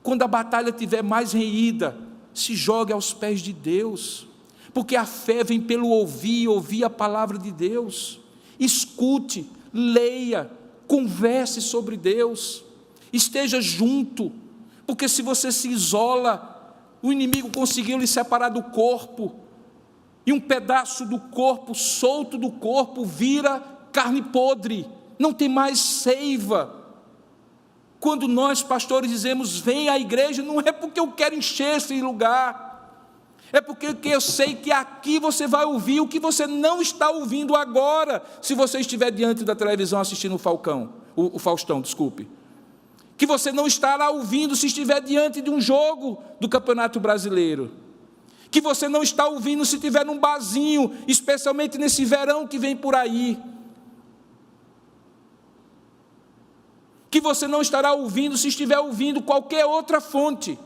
quando a batalha estiver mais renhida, se jogue aos pés de Deus. Porque a fé vem pelo ouvir a palavra de Deus. Escute, leia, converse sobre Deus, esteja junto, porque se você se isola, o inimigo conseguiu lhe separar do corpo, e um pedaço do corpo, solto do corpo, vira carne podre, não tem mais seiva. Quando nós, pastores, dizemos, vem à igreja, não é porque eu quero encher esse lugar, é porque eu sei que aqui você vai ouvir o que você não está ouvindo agora, se você estiver diante da televisão assistindo o Faustão, desculpe. Que você não estará ouvindo se estiver diante de um jogo do Campeonato Brasileiro. Que você não está ouvindo se estiver num barzinho, especialmente nesse verão que vem por aí. Que você não estará ouvindo se estiver ouvindo qualquer outra fonte.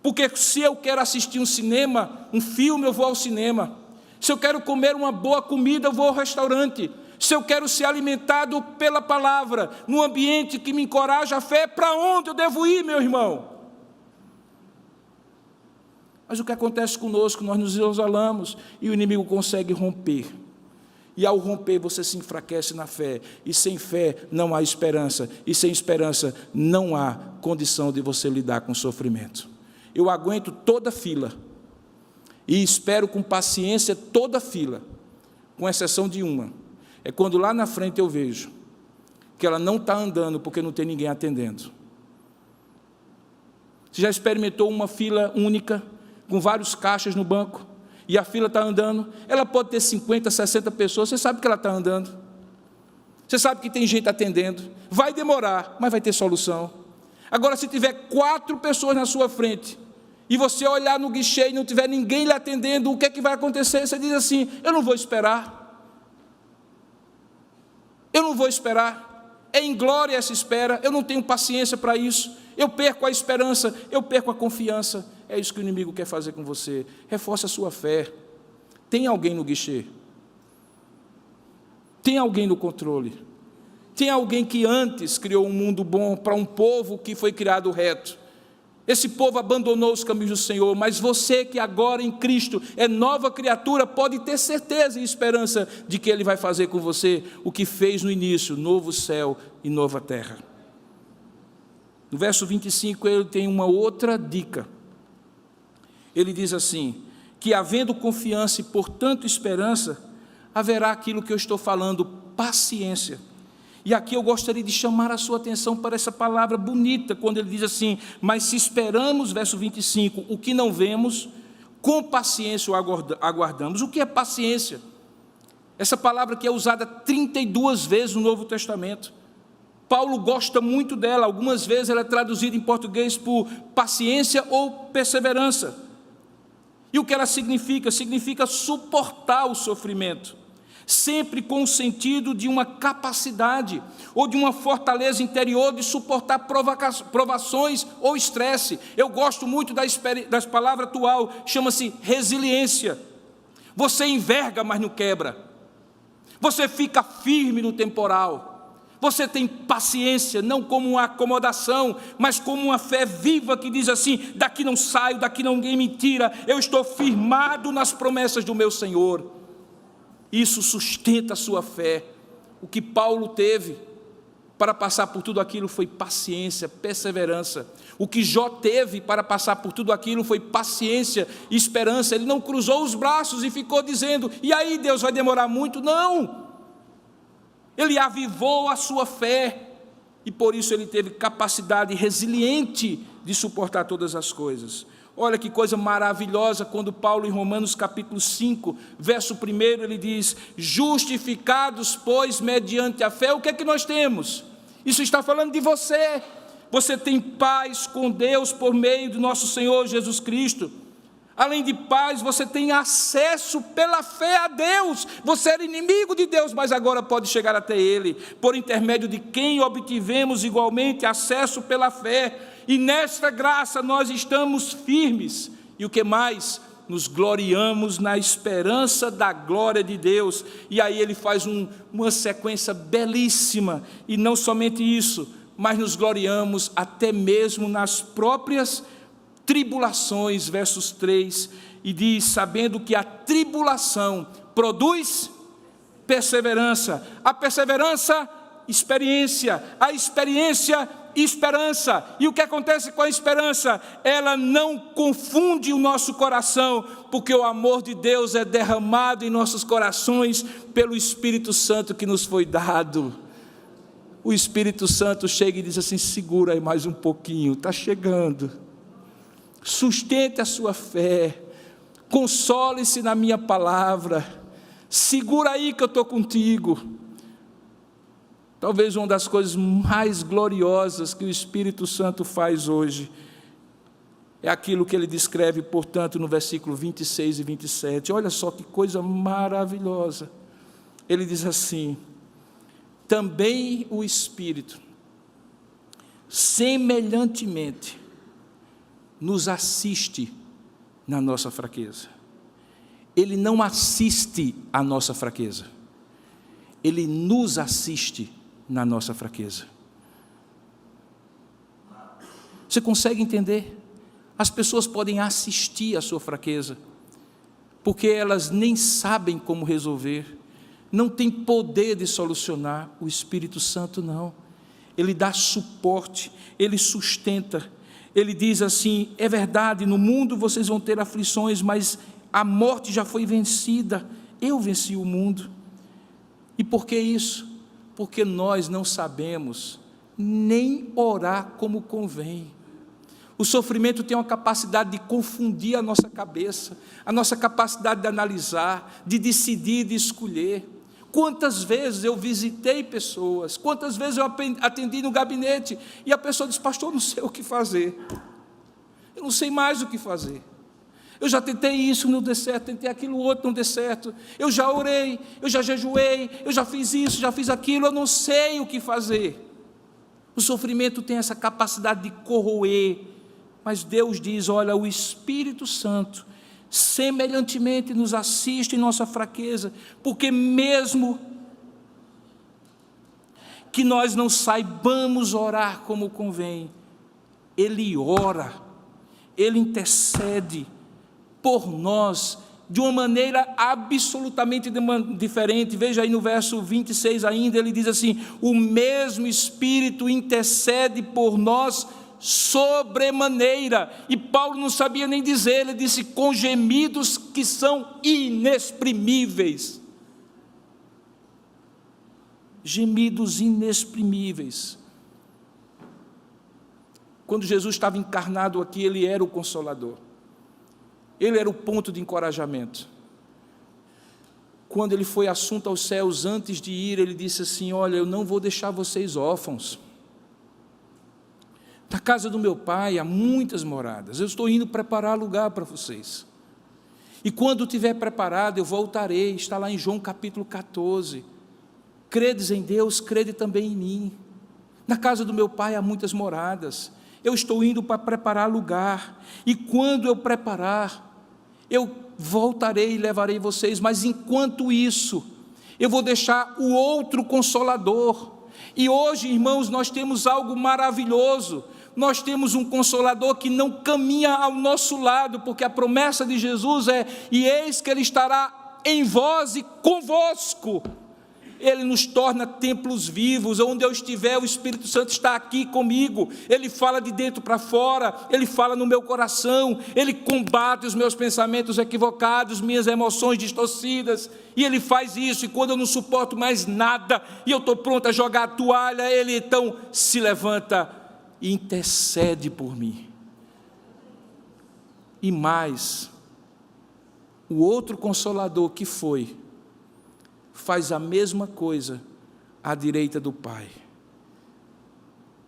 Porque se eu quero assistir um cinema, um filme, eu vou ao cinema. Se eu quero comer uma boa comida, eu vou ao restaurante. Se eu quero ser alimentado pela palavra, num ambiente que me encoraja a fé, para onde eu devo ir, meu irmão? Mas o que acontece conosco? Nós nos isolamos e o inimigo consegue romper. E ao romper você se enfraquece na fé. E sem fé não há esperança. E sem esperança não há condição de você lidar com o sofrimento. Eu aguento toda a fila e espero com paciência toda a fila, com exceção de uma. É quando lá na frente eu vejo que ela não está andando porque não tem ninguém atendendo. Você já experimentou uma fila única, com vários caixas no banco, e a fila está andando? Ela pode ter 50, 60 pessoas, você sabe que ela está andando. Você sabe que tem gente atendendo. Vai demorar, mas vai ter solução. Agora, se tiver 4 pessoas na sua frente, e você olhar no guichê e não tiver ninguém lhe atendendo, o que é que vai acontecer? Você diz assim, eu não vou esperar. Eu não vou esperar. É inglória essa espera, eu não tenho paciência para isso. Eu perco a esperança, eu perco a confiança. É isso que o inimigo quer fazer com você. Reforce a sua fé. Tem alguém no guichê. Tem alguém no controle. Tem alguém que antes criou um mundo bom para um povo que foi criado reto. Esse povo abandonou os caminhos do Senhor, mas você que agora em Cristo é nova criatura, pode ter certeza e esperança de que Ele vai fazer com você o que fez no início, novo céu e nova terra. No verso 25 ele tem uma outra dica. Ele diz assim, que havendo confiança e portanto esperança, haverá aquilo que eu estou falando, paciência. E aqui eu gostaria de chamar a sua atenção para essa palavra bonita, quando ele diz assim, mas se esperamos, verso 25, o que não vemos, com paciência o aguardamos. O que é paciência? Essa palavra que é usada 32 vezes no Novo Testamento. Paulo gosta muito dela, algumas vezes ela é traduzida em português por paciência ou perseverança. E o que ela significa? Significa suportar o sofrimento, sempre com o sentido de uma capacidade ou de uma fortaleza interior de suportar provações ou estresse. Eu gosto muito das palavras atual, chama-se resiliência. Você enverga, mas não quebra. Você fica firme no temporal. Você tem paciência, não como uma acomodação, mas como uma fé viva que diz assim, daqui não saio, daqui ninguém me tira, eu estou firmado nas promessas do meu Senhor. Isso sustenta a sua fé. O que Paulo teve para passar por tudo aquilo foi paciência, perseverança. O que Jó teve para passar por tudo aquilo foi paciência e esperança. Ele não cruzou os braços e ficou dizendo, e aí Deus vai demorar muito? Não! Ele avivou a sua fé e por isso ele teve capacidade resiliente de suportar todas as coisas. Olha que coisa maravilhosa quando Paulo, em Romanos capítulo 5, verso 1, ele diz, justificados, pois, mediante a fé, o que é que nós temos? Isso está falando de você. Você tem paz com Deus por meio do nosso Senhor Jesus Cristo. Além de paz, você tem acesso pela fé a Deus. Você era inimigo de Deus, mas agora pode chegar até Ele, por intermédio de quem obtivemos igualmente acesso pela fé. E nesta graça nós estamos firmes. E o que mais? Nos gloriamos na esperança da glória de Deus. E aí ele faz uma sequência belíssima. E não somente isso, mas nos gloriamos até mesmo nas próprias tribulações, versos 3, e diz, sabendo que a tribulação produz perseverança, a perseverança, experiência, a experiência, esperança. E o que acontece com a esperança? Ela não confunde o nosso coração, porque o amor de Deus é derramado em nossos corações pelo Espírito Santo que nos foi dado. O Espírito Santo chega e diz assim, segura aí mais um pouquinho, está chegando. Sustente a sua fé, console-se na minha palavra, segura aí que eu estou contigo. Talvez uma das coisas mais gloriosas que o Espírito Santo faz hoje, é aquilo que ele descreve, portanto, no versículo 26 e 27, olha só que coisa maravilhosa, ele diz assim, também o Espírito, semelhantemente, nos assiste na nossa fraqueza. Ele não assiste a nossa fraqueza. Ele nos assiste na nossa fraqueza. Você consegue entender? As pessoas podem assistir a sua fraqueza, porque elas nem sabem como resolver, não têm poder de solucionar. O Espírito Santo não. Ele dá suporte, ele sustenta. Ele diz assim, é verdade, no mundo vocês vão ter aflições, mas a morte já foi vencida, eu venci o mundo. E por que isso? Porque nós não sabemos nem orar como convém. O sofrimento tem uma capacidade de confundir a nossa cabeça, a nossa capacidade de analisar, de decidir, de escolher. Quantas vezes eu visitei pessoas, quantas vezes eu atendi no gabinete, e a pessoa disse, pastor, eu não sei o que fazer, eu não sei mais o que fazer, eu já tentei isso, não deu certo, tentei aquilo outro, não deu certo, eu já orei, eu já jejuei, eu já fiz isso, já fiz aquilo, eu não sei o que fazer. O sofrimento tem essa capacidade de corroer, mas Deus diz, olha, o Espírito Santo, semelhantemente nos assiste em nossa fraqueza, porque mesmo que nós não saibamos orar como convém, Ele ora Ele intercede por nós de uma maneira absolutamente diferente. Veja aí no verso 26 ainda, ele diz assim: o mesmo Espírito intercede por nós sobremaneira. E Paulo não sabia nem dizer, ele disse com gemidos que são inexprimíveis. Gemidos inexprimíveis. Quando Jesus estava encarnado aqui, ele era o Consolador. Ele era o ponto de encorajamento. Quando ele foi assunto aos céus, antes de ir, ele disse assim: olha, eu não vou deixar vocês órfãos. Na casa do meu pai há muitas moradas, eu estou indo preparar lugar para vocês. E quando tiver preparado, eu voltarei. Está lá em João capítulo 14. Credes em Deus, crede também em mim. Na casa do meu pai há muitas moradas. Eu estou indo para preparar lugar. E quando eu preparar, eu voltarei e levarei vocês. Mas enquanto isso, eu vou deixar o outro Consolador. E hoje, irmãos, nós temos algo maravilhoso. Nós temos um Consolador que não caminha ao nosso lado, porque a promessa de Jesus é: e eis que Ele estará em vós e convosco. Ele nos torna templos vivos. Onde eu estiver, o Espírito Santo está aqui comigo. Ele fala de dentro para fora, Ele fala no meu coração, Ele combate os meus pensamentos equivocados, minhas emoções distorcidas, e Ele faz isso. E quando eu não suporto mais nada, e eu estou pronto a jogar a toalha, Ele então se levanta e intercede por mim. E mais, o outro Consolador que foi, faz a mesma coisa à direita do Pai,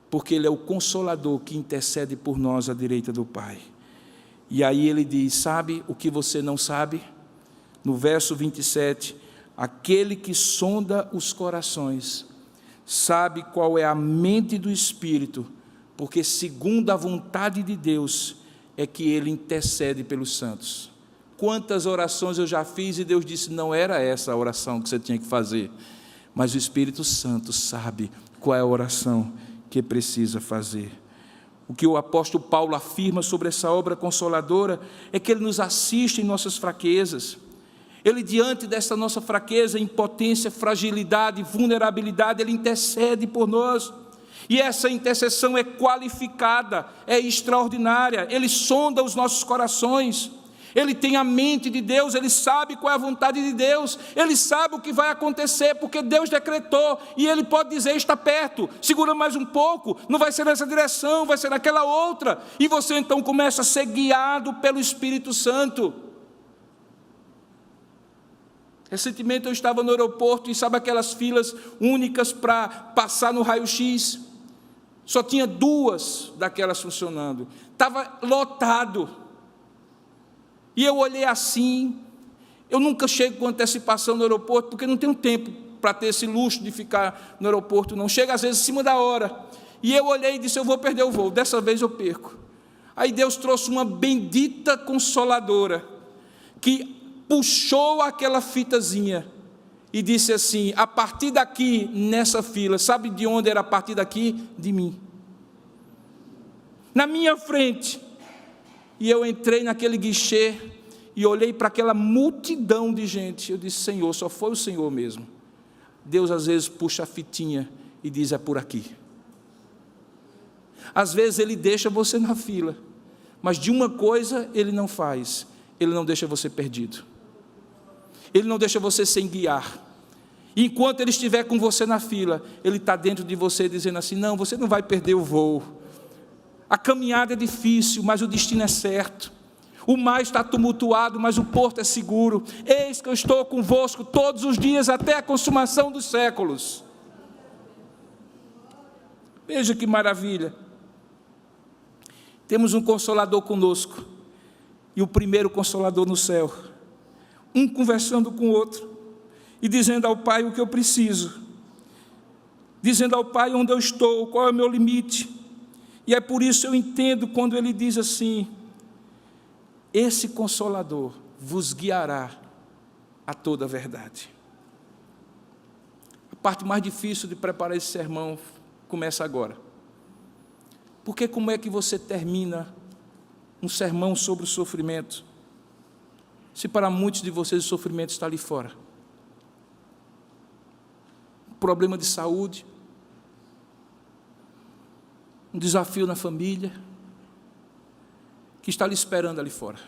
porque Ele é o Consolador que intercede por nós à direita do Pai. E aí ele diz: sabe o que você não sabe? No verso 27, aquele que sonda os corações, sabe qual é a mente do Espírito, porque segundo a vontade de Deus é que Ele intercede pelos santos. Quantas orações eu já fiz e Deus disse: não era essa a oração que você tinha que fazer. Mas o Espírito Santo sabe qual é a oração que precisa fazer. O que o apóstolo Paulo afirma sobre essa obra consoladora é que Ele nos assiste em nossas fraquezas. Ele, diante dessa nossa fraqueza, impotência, fragilidade, vulnerabilidade, Ele intercede por nós. E essa intercessão é qualificada, é extraordinária. Ele sonda os nossos corações. Ele tem a mente de Deus, Ele sabe qual é a vontade de Deus, Ele sabe o que vai acontecer, porque Deus decretou, e Ele pode dizer: está perto, segura mais um pouco, não vai ser nessa direção, vai ser naquela outra, e você então começa a ser guiado pelo Espírito Santo. Recentemente eu estava no aeroporto, e sabe aquelas filas únicas para passar no raio-x? Só tinha 2 daquelas funcionando, estava lotado. E eu olhei assim. Eu nunca chego com antecipação no aeroporto, porque não tenho tempo para ter esse luxo de ficar no aeroporto, não. Chega às vezes em cima da hora. E eu olhei e disse: eu vou perder o voo, dessa vez eu perco. Aí Deus trouxe uma bendita consoladora, que puxou aquela fitazinha e disse assim: a partir daqui, nessa fila, sabe de onde era a partir daqui? De mim. Na minha frente. E eu entrei naquele guichê e olhei para aquela multidão de gente. Eu disse: Senhor, só foi o Senhor mesmo. Deus às vezes puxa a fitinha e diz: é por aqui. Às vezes Ele deixa você na fila, mas de uma coisa Ele não faz: Ele não deixa você perdido. Ele não deixa você sem guiar. E enquanto Ele estiver com você na fila, Ele está dentro de você dizendo assim: não, você não vai perder o voo. A caminhada é difícil, mas o destino é certo. O mar está tumultuado, mas o porto é seguro. Eis que eu estou convosco todos os dias, até a consumação dos séculos. Veja que maravilha. Temos um Consolador conosco, e o primeiro Consolador no céu. Um conversando com o outro, e dizendo ao Pai o que eu preciso. Dizendo ao Pai onde eu estou, qual é o meu limite. E é por isso eu entendo quando Ele diz assim: esse Consolador vos guiará a toda a verdade. A parte mais difícil de preparar esse sermão começa agora. Porque como é que você termina um sermão sobre o sofrimento, se para muitos de vocês o sofrimento está ali fora? Um problema de saúde, um desafio na família, que está lhe esperando ali fora.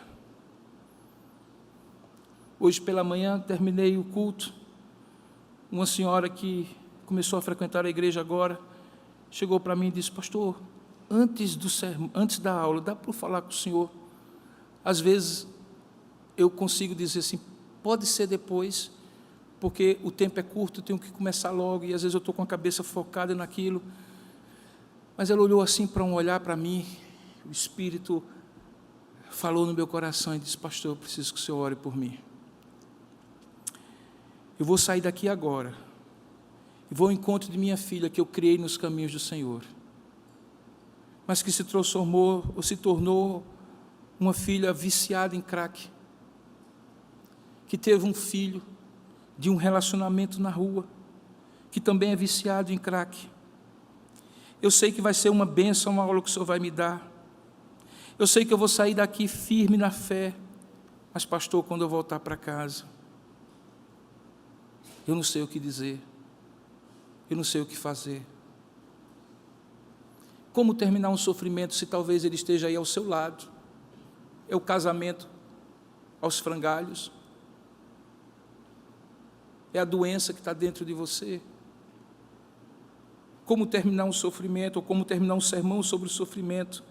Hoje pela manhã terminei o culto, uma senhora que começou a frequentar a igreja agora, chegou para mim e disse: pastor, antes da aula, dá para eu falar com o senhor? Às vezes eu consigo dizer assim, pode ser depois, porque o tempo é curto, eu tenho que começar logo, e às vezes eu estou com a cabeça focada naquilo. Mas ela olhou assim para olhar para mim, o Espírito falou no meu coração e disse: pastor, eu preciso que o senhor ore por mim. Eu vou sair daqui agora, e vou ao encontro de minha filha, que eu criei nos caminhos do Senhor, mas que se tornou uma filha viciada em crack, que teve um filho de um relacionamento na rua, que também é viciado em crack. Eu sei que vai ser uma bênção a aula que o Senhor vai me dar, eu sei que eu vou sair daqui firme na fé, mas pastor, quando eu voltar para casa, eu não sei o que dizer, eu não sei o que fazer. Como terminar um sofrimento se talvez ele esteja aí ao seu lado? É o casamento aos frangalhos? É a doença que está dentro de você? Como terminar um sofrimento, ou como terminar um sermão sobre o sofrimento,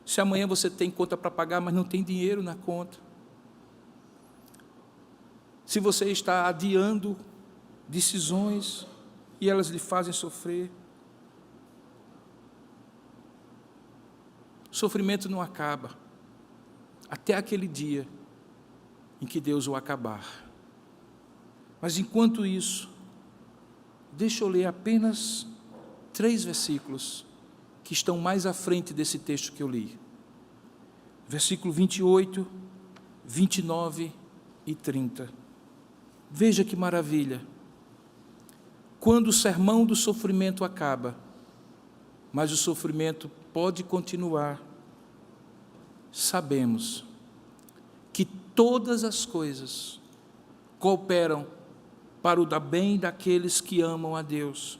se amanhã você tem conta para pagar, mas não tem dinheiro na conta? Se você está adiando decisões e elas lhe fazem sofrer. O sofrimento não acaba até aquele dia em que Deus o acabar. Mas enquanto isso, deixa eu ler apenas 3 versículos que estão mais à frente desse texto que eu li. Versículo 28, 29 e 30. Veja que maravilha. Quando o sermão do sofrimento acaba, mas o sofrimento pode continuar, sabemos que todas as coisas cooperam para o bem daqueles que amam a Deus,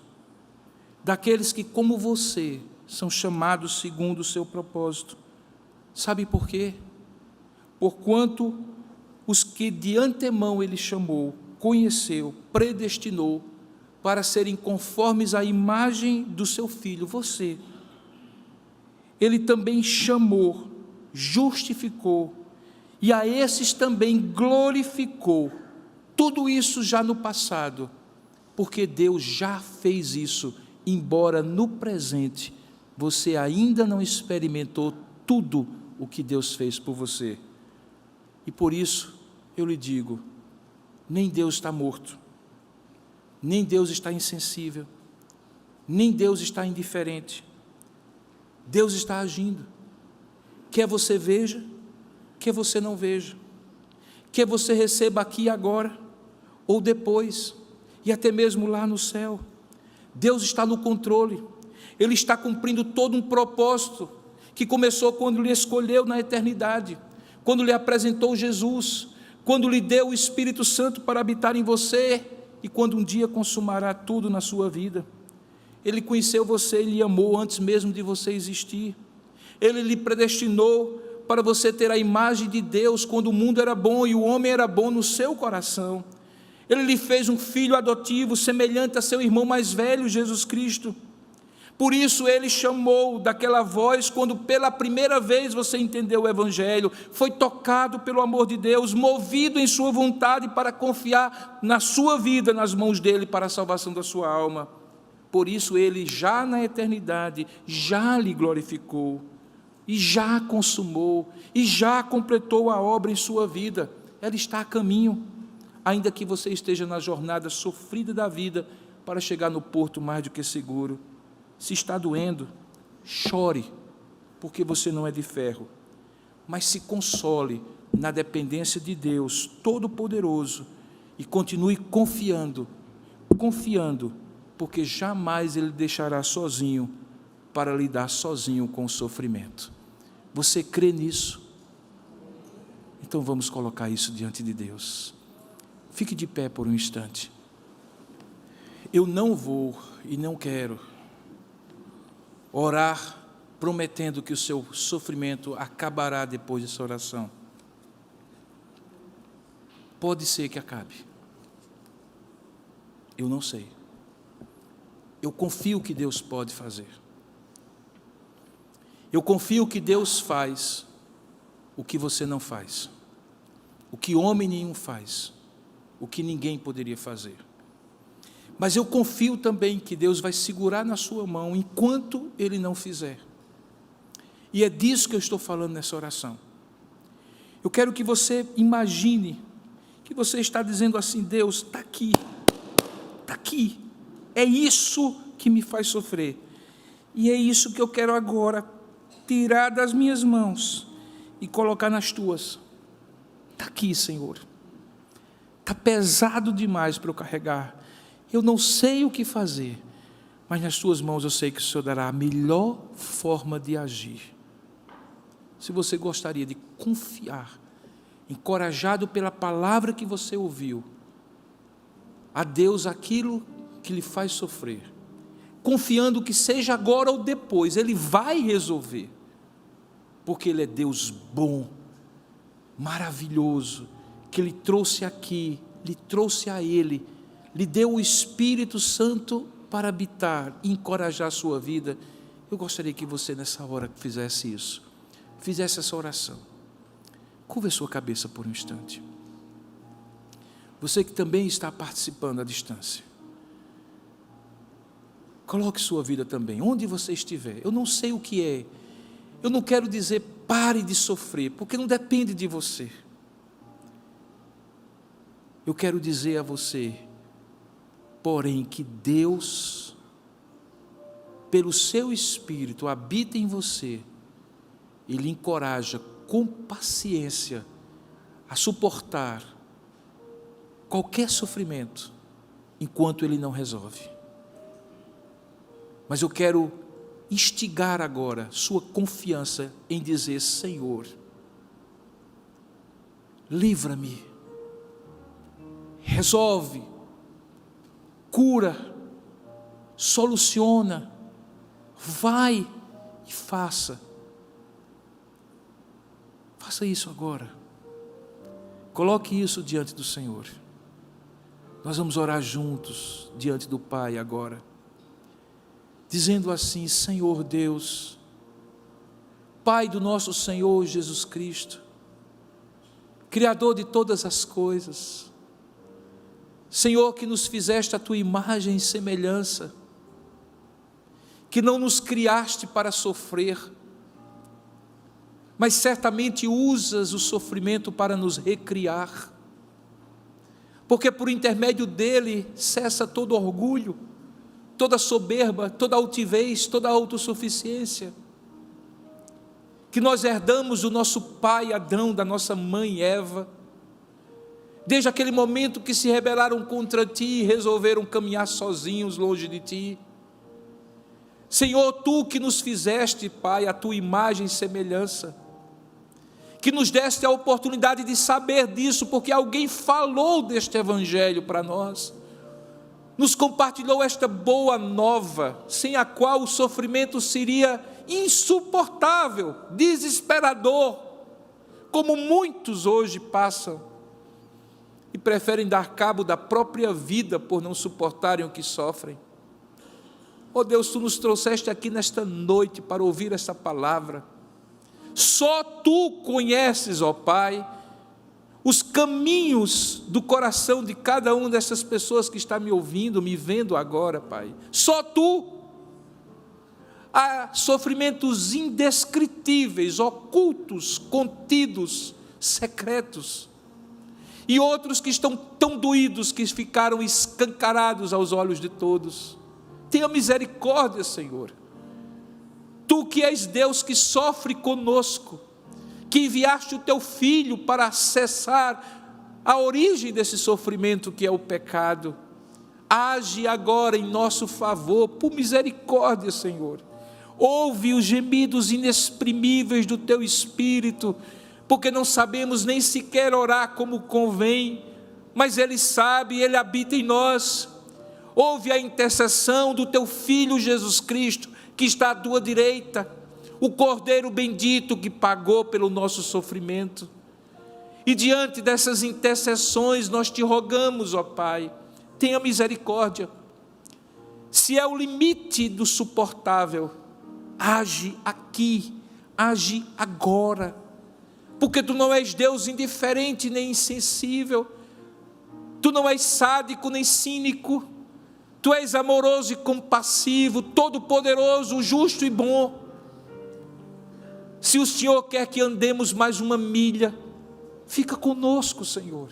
daqueles que, como você, são chamados segundo o seu propósito. Sabe por quê? Porquanto os que de antemão Ele chamou, conheceu, predestinou, para serem conformes à imagem do seu Filho, você. Ele também chamou, justificou, e a esses também glorificou. Tudo isso já no passado, porque Deus já fez isso, embora no presente você ainda não experimentou tudo o que Deus fez por você. E por isso eu lhe digo, nem Deus está morto, nem Deus está insensível, nem Deus está indiferente. Deus está agindo, quer você veja, quer você não veja, quer você receba aqui e agora, ou depois, e até mesmo lá no céu. Deus está no controle, Ele está cumprindo todo um propósito, que começou quando lhe escolheu na eternidade, quando lhe apresentou Jesus, quando lhe deu o Espírito Santo para habitar em você, e quando um dia consumará tudo na sua vida. Ele conheceu você e lhe amou antes mesmo de você existir. Ele lhe predestinou para você ter a imagem de Deus quando o mundo era bom e o homem era bom no seu coração. Ele lhe fez um filho adotivo semelhante a seu irmão mais velho, Jesus Cristo. Por isso Ele chamou daquela voz quando pela primeira vez você entendeu o Evangelho, foi tocado pelo amor de Deus, movido em sua vontade para confiar na sua vida nas mãos dEle para a salvação da sua alma. Por isso Ele já na eternidade, já lhe glorificou, e já consumou, e já completou a obra em sua vida. Ela está a caminho, ainda que você esteja na jornada sofrida da vida, para chegar no porto mais do que seguro. Se está doendo, chore, porque você não é de ferro, mas se console na dependência de Deus Todo-Poderoso, e continue confiando, porque jamais Ele deixará sozinho, para lidar sozinho com o sofrimento. Você crê nisso? Então vamos colocar isso diante de Deus. Fique de pé por um instante. Eu não vou e não quero orar prometendo que o seu sofrimento acabará depois dessa oração. Pode ser que acabe. Eu não sei. Eu confio que Deus pode fazer. Eu confio que Deus faz o que você não faz, o que homem nenhum faz, o que ninguém poderia fazer. Mas eu confio também que Deus vai segurar na sua mão enquanto Ele não fizer. E é disso que eu estou falando nessa oração. Eu quero que você imagine que você está dizendo assim: Deus, está aqui, é isso que me faz sofrer, e é isso que eu quero agora tirar das minhas mãos e colocar nas tuas. Está aqui, Senhor, está pesado demais para eu carregar, eu não sei o que fazer, mas nas tuas mãos eu sei que o Senhor dará a melhor forma de agir. Se você gostaria de confiar, encorajado pela palavra que você ouviu, a Deus aquilo que lhe faz sofrer, confiando que seja agora ou depois, Ele vai resolver, porque Ele é Deus bom, maravilhoso, que lhe trouxe aqui, lhe trouxe a Ele, lhe deu o Espírito Santo para habitar e encorajar a sua vida. Eu gostaria que você nessa hora fizesse isso, fizesse essa oração. Curva a sua cabeça por um instante. Você que também está participando à distância, coloque sua vida também, onde você estiver. Eu não sei o que é, eu não quero dizer pare de sofrer, porque não depende de você. Eu quero dizer a você, porém, que Deus, pelo seu Espírito, habita em você, e lhe encoraja com paciência a suportar qualquer sofrimento, enquanto Ele não resolve. Mas eu quero instigar agora sua confiança em dizer: Senhor, livra-me, resolve, cura, soluciona, vai e faça. Faça isso agora. Coloque isso diante do Senhor. Nós vamos orar juntos diante do Pai agora, dizendo assim: Senhor Deus, Pai do nosso Senhor Jesus Cristo, Criador de todas as coisas, Senhor, que nos fizeste a tua imagem e semelhança, que não nos criaste para sofrer, mas certamente usas o sofrimento para nos recriar, porque por intermédio dele cessa todo orgulho, toda soberba, toda altivez, toda autossuficiência, que nós herdamos do nosso pai Adão, da nossa mãe Eva, desde aquele momento que se rebelaram contra ti e resolveram caminhar sozinhos longe de ti. Senhor, tu que nos fizeste, Pai, a tua imagem e semelhança, que nos deste a oportunidade de saber disso, porque alguém falou deste evangelho para nós, nos compartilhou esta boa nova, sem a qual o sofrimento seria insuportável, desesperador, como muitos hoje passam, e preferem dar cabo da própria vida por não suportarem o que sofrem. Ó Deus, tu nos trouxeste aqui nesta noite para ouvir esta palavra. Só tu conheces, ó Pai, os caminhos do coração de cada uma dessas pessoas que está me ouvindo, me vendo agora, Pai. Só tu. Há sofrimentos indescritíveis, ocultos, contidos, secretos, e outros que estão tão doídos que ficaram escancarados aos olhos de todos. Tenha misericórdia, Senhor. Tu que és Deus que sofre conosco, que enviaste o teu Filho para cessar a origem desse sofrimento que é o pecado, age agora em nosso favor, por misericórdia, Senhor. ouve os gemidos inexprimíveis do teu Espírito, porque não sabemos nem sequer orar como convém, mas Ele sabe, Ele habita em nós. Ouve a intercessão do teu Filho Jesus Cristo, que está à tua direita, o Cordeiro bendito que pagou pelo nosso sofrimento. E diante dessas intercessões nós te rogamos, ó Pai, tenha misericórdia. Se é o limite do suportável, age aqui, age agora, porque Tu não és Deus indiferente nem insensível, Tu não és sádico nem cínico, Tu és amoroso e compassivo, todo-poderoso, justo e bom. Se o Senhor quer que andemos mais uma milha, fica conosco, Senhor,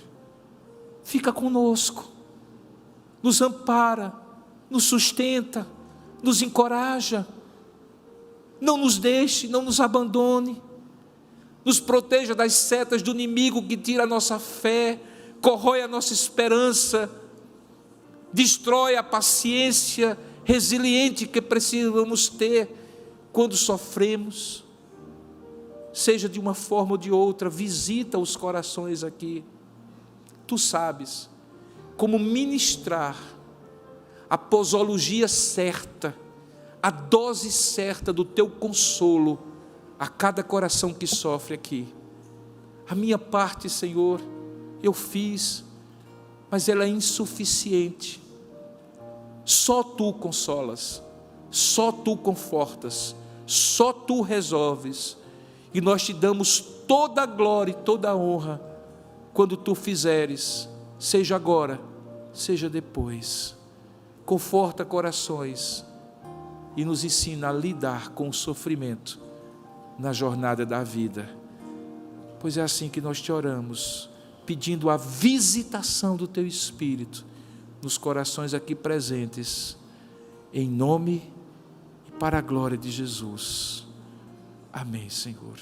fica conosco, nos ampara, nos sustenta, nos encoraja, não nos deixe, não nos abandone, nos proteja das setas do inimigo que tira a nossa fé, corrói a nossa esperança, destrói a paciência resiliente que precisamos ter quando sofremos. Seja de uma forma ou de outra, visita os corações aqui. Tu sabes como ministrar a posologia certa, a dose certa do teu consolo a cada coração que sofre aqui. A minha parte, Senhor, eu fiz, mas ela é insuficiente. Só Tu consolas, só Tu confortas, só Tu resolves. E nós Te damos toda a glória e toda a honra quando Tu fizeres, seja agora, seja depois. Conforta corações e nos ensina a lidar com o sofrimento na jornada da vida. Pois é assim que nós Te oramos, pedindo a visitação do Teu Espírito nos corações aqui presentes, em nome e para a glória de Jesus. Amém, Senhor.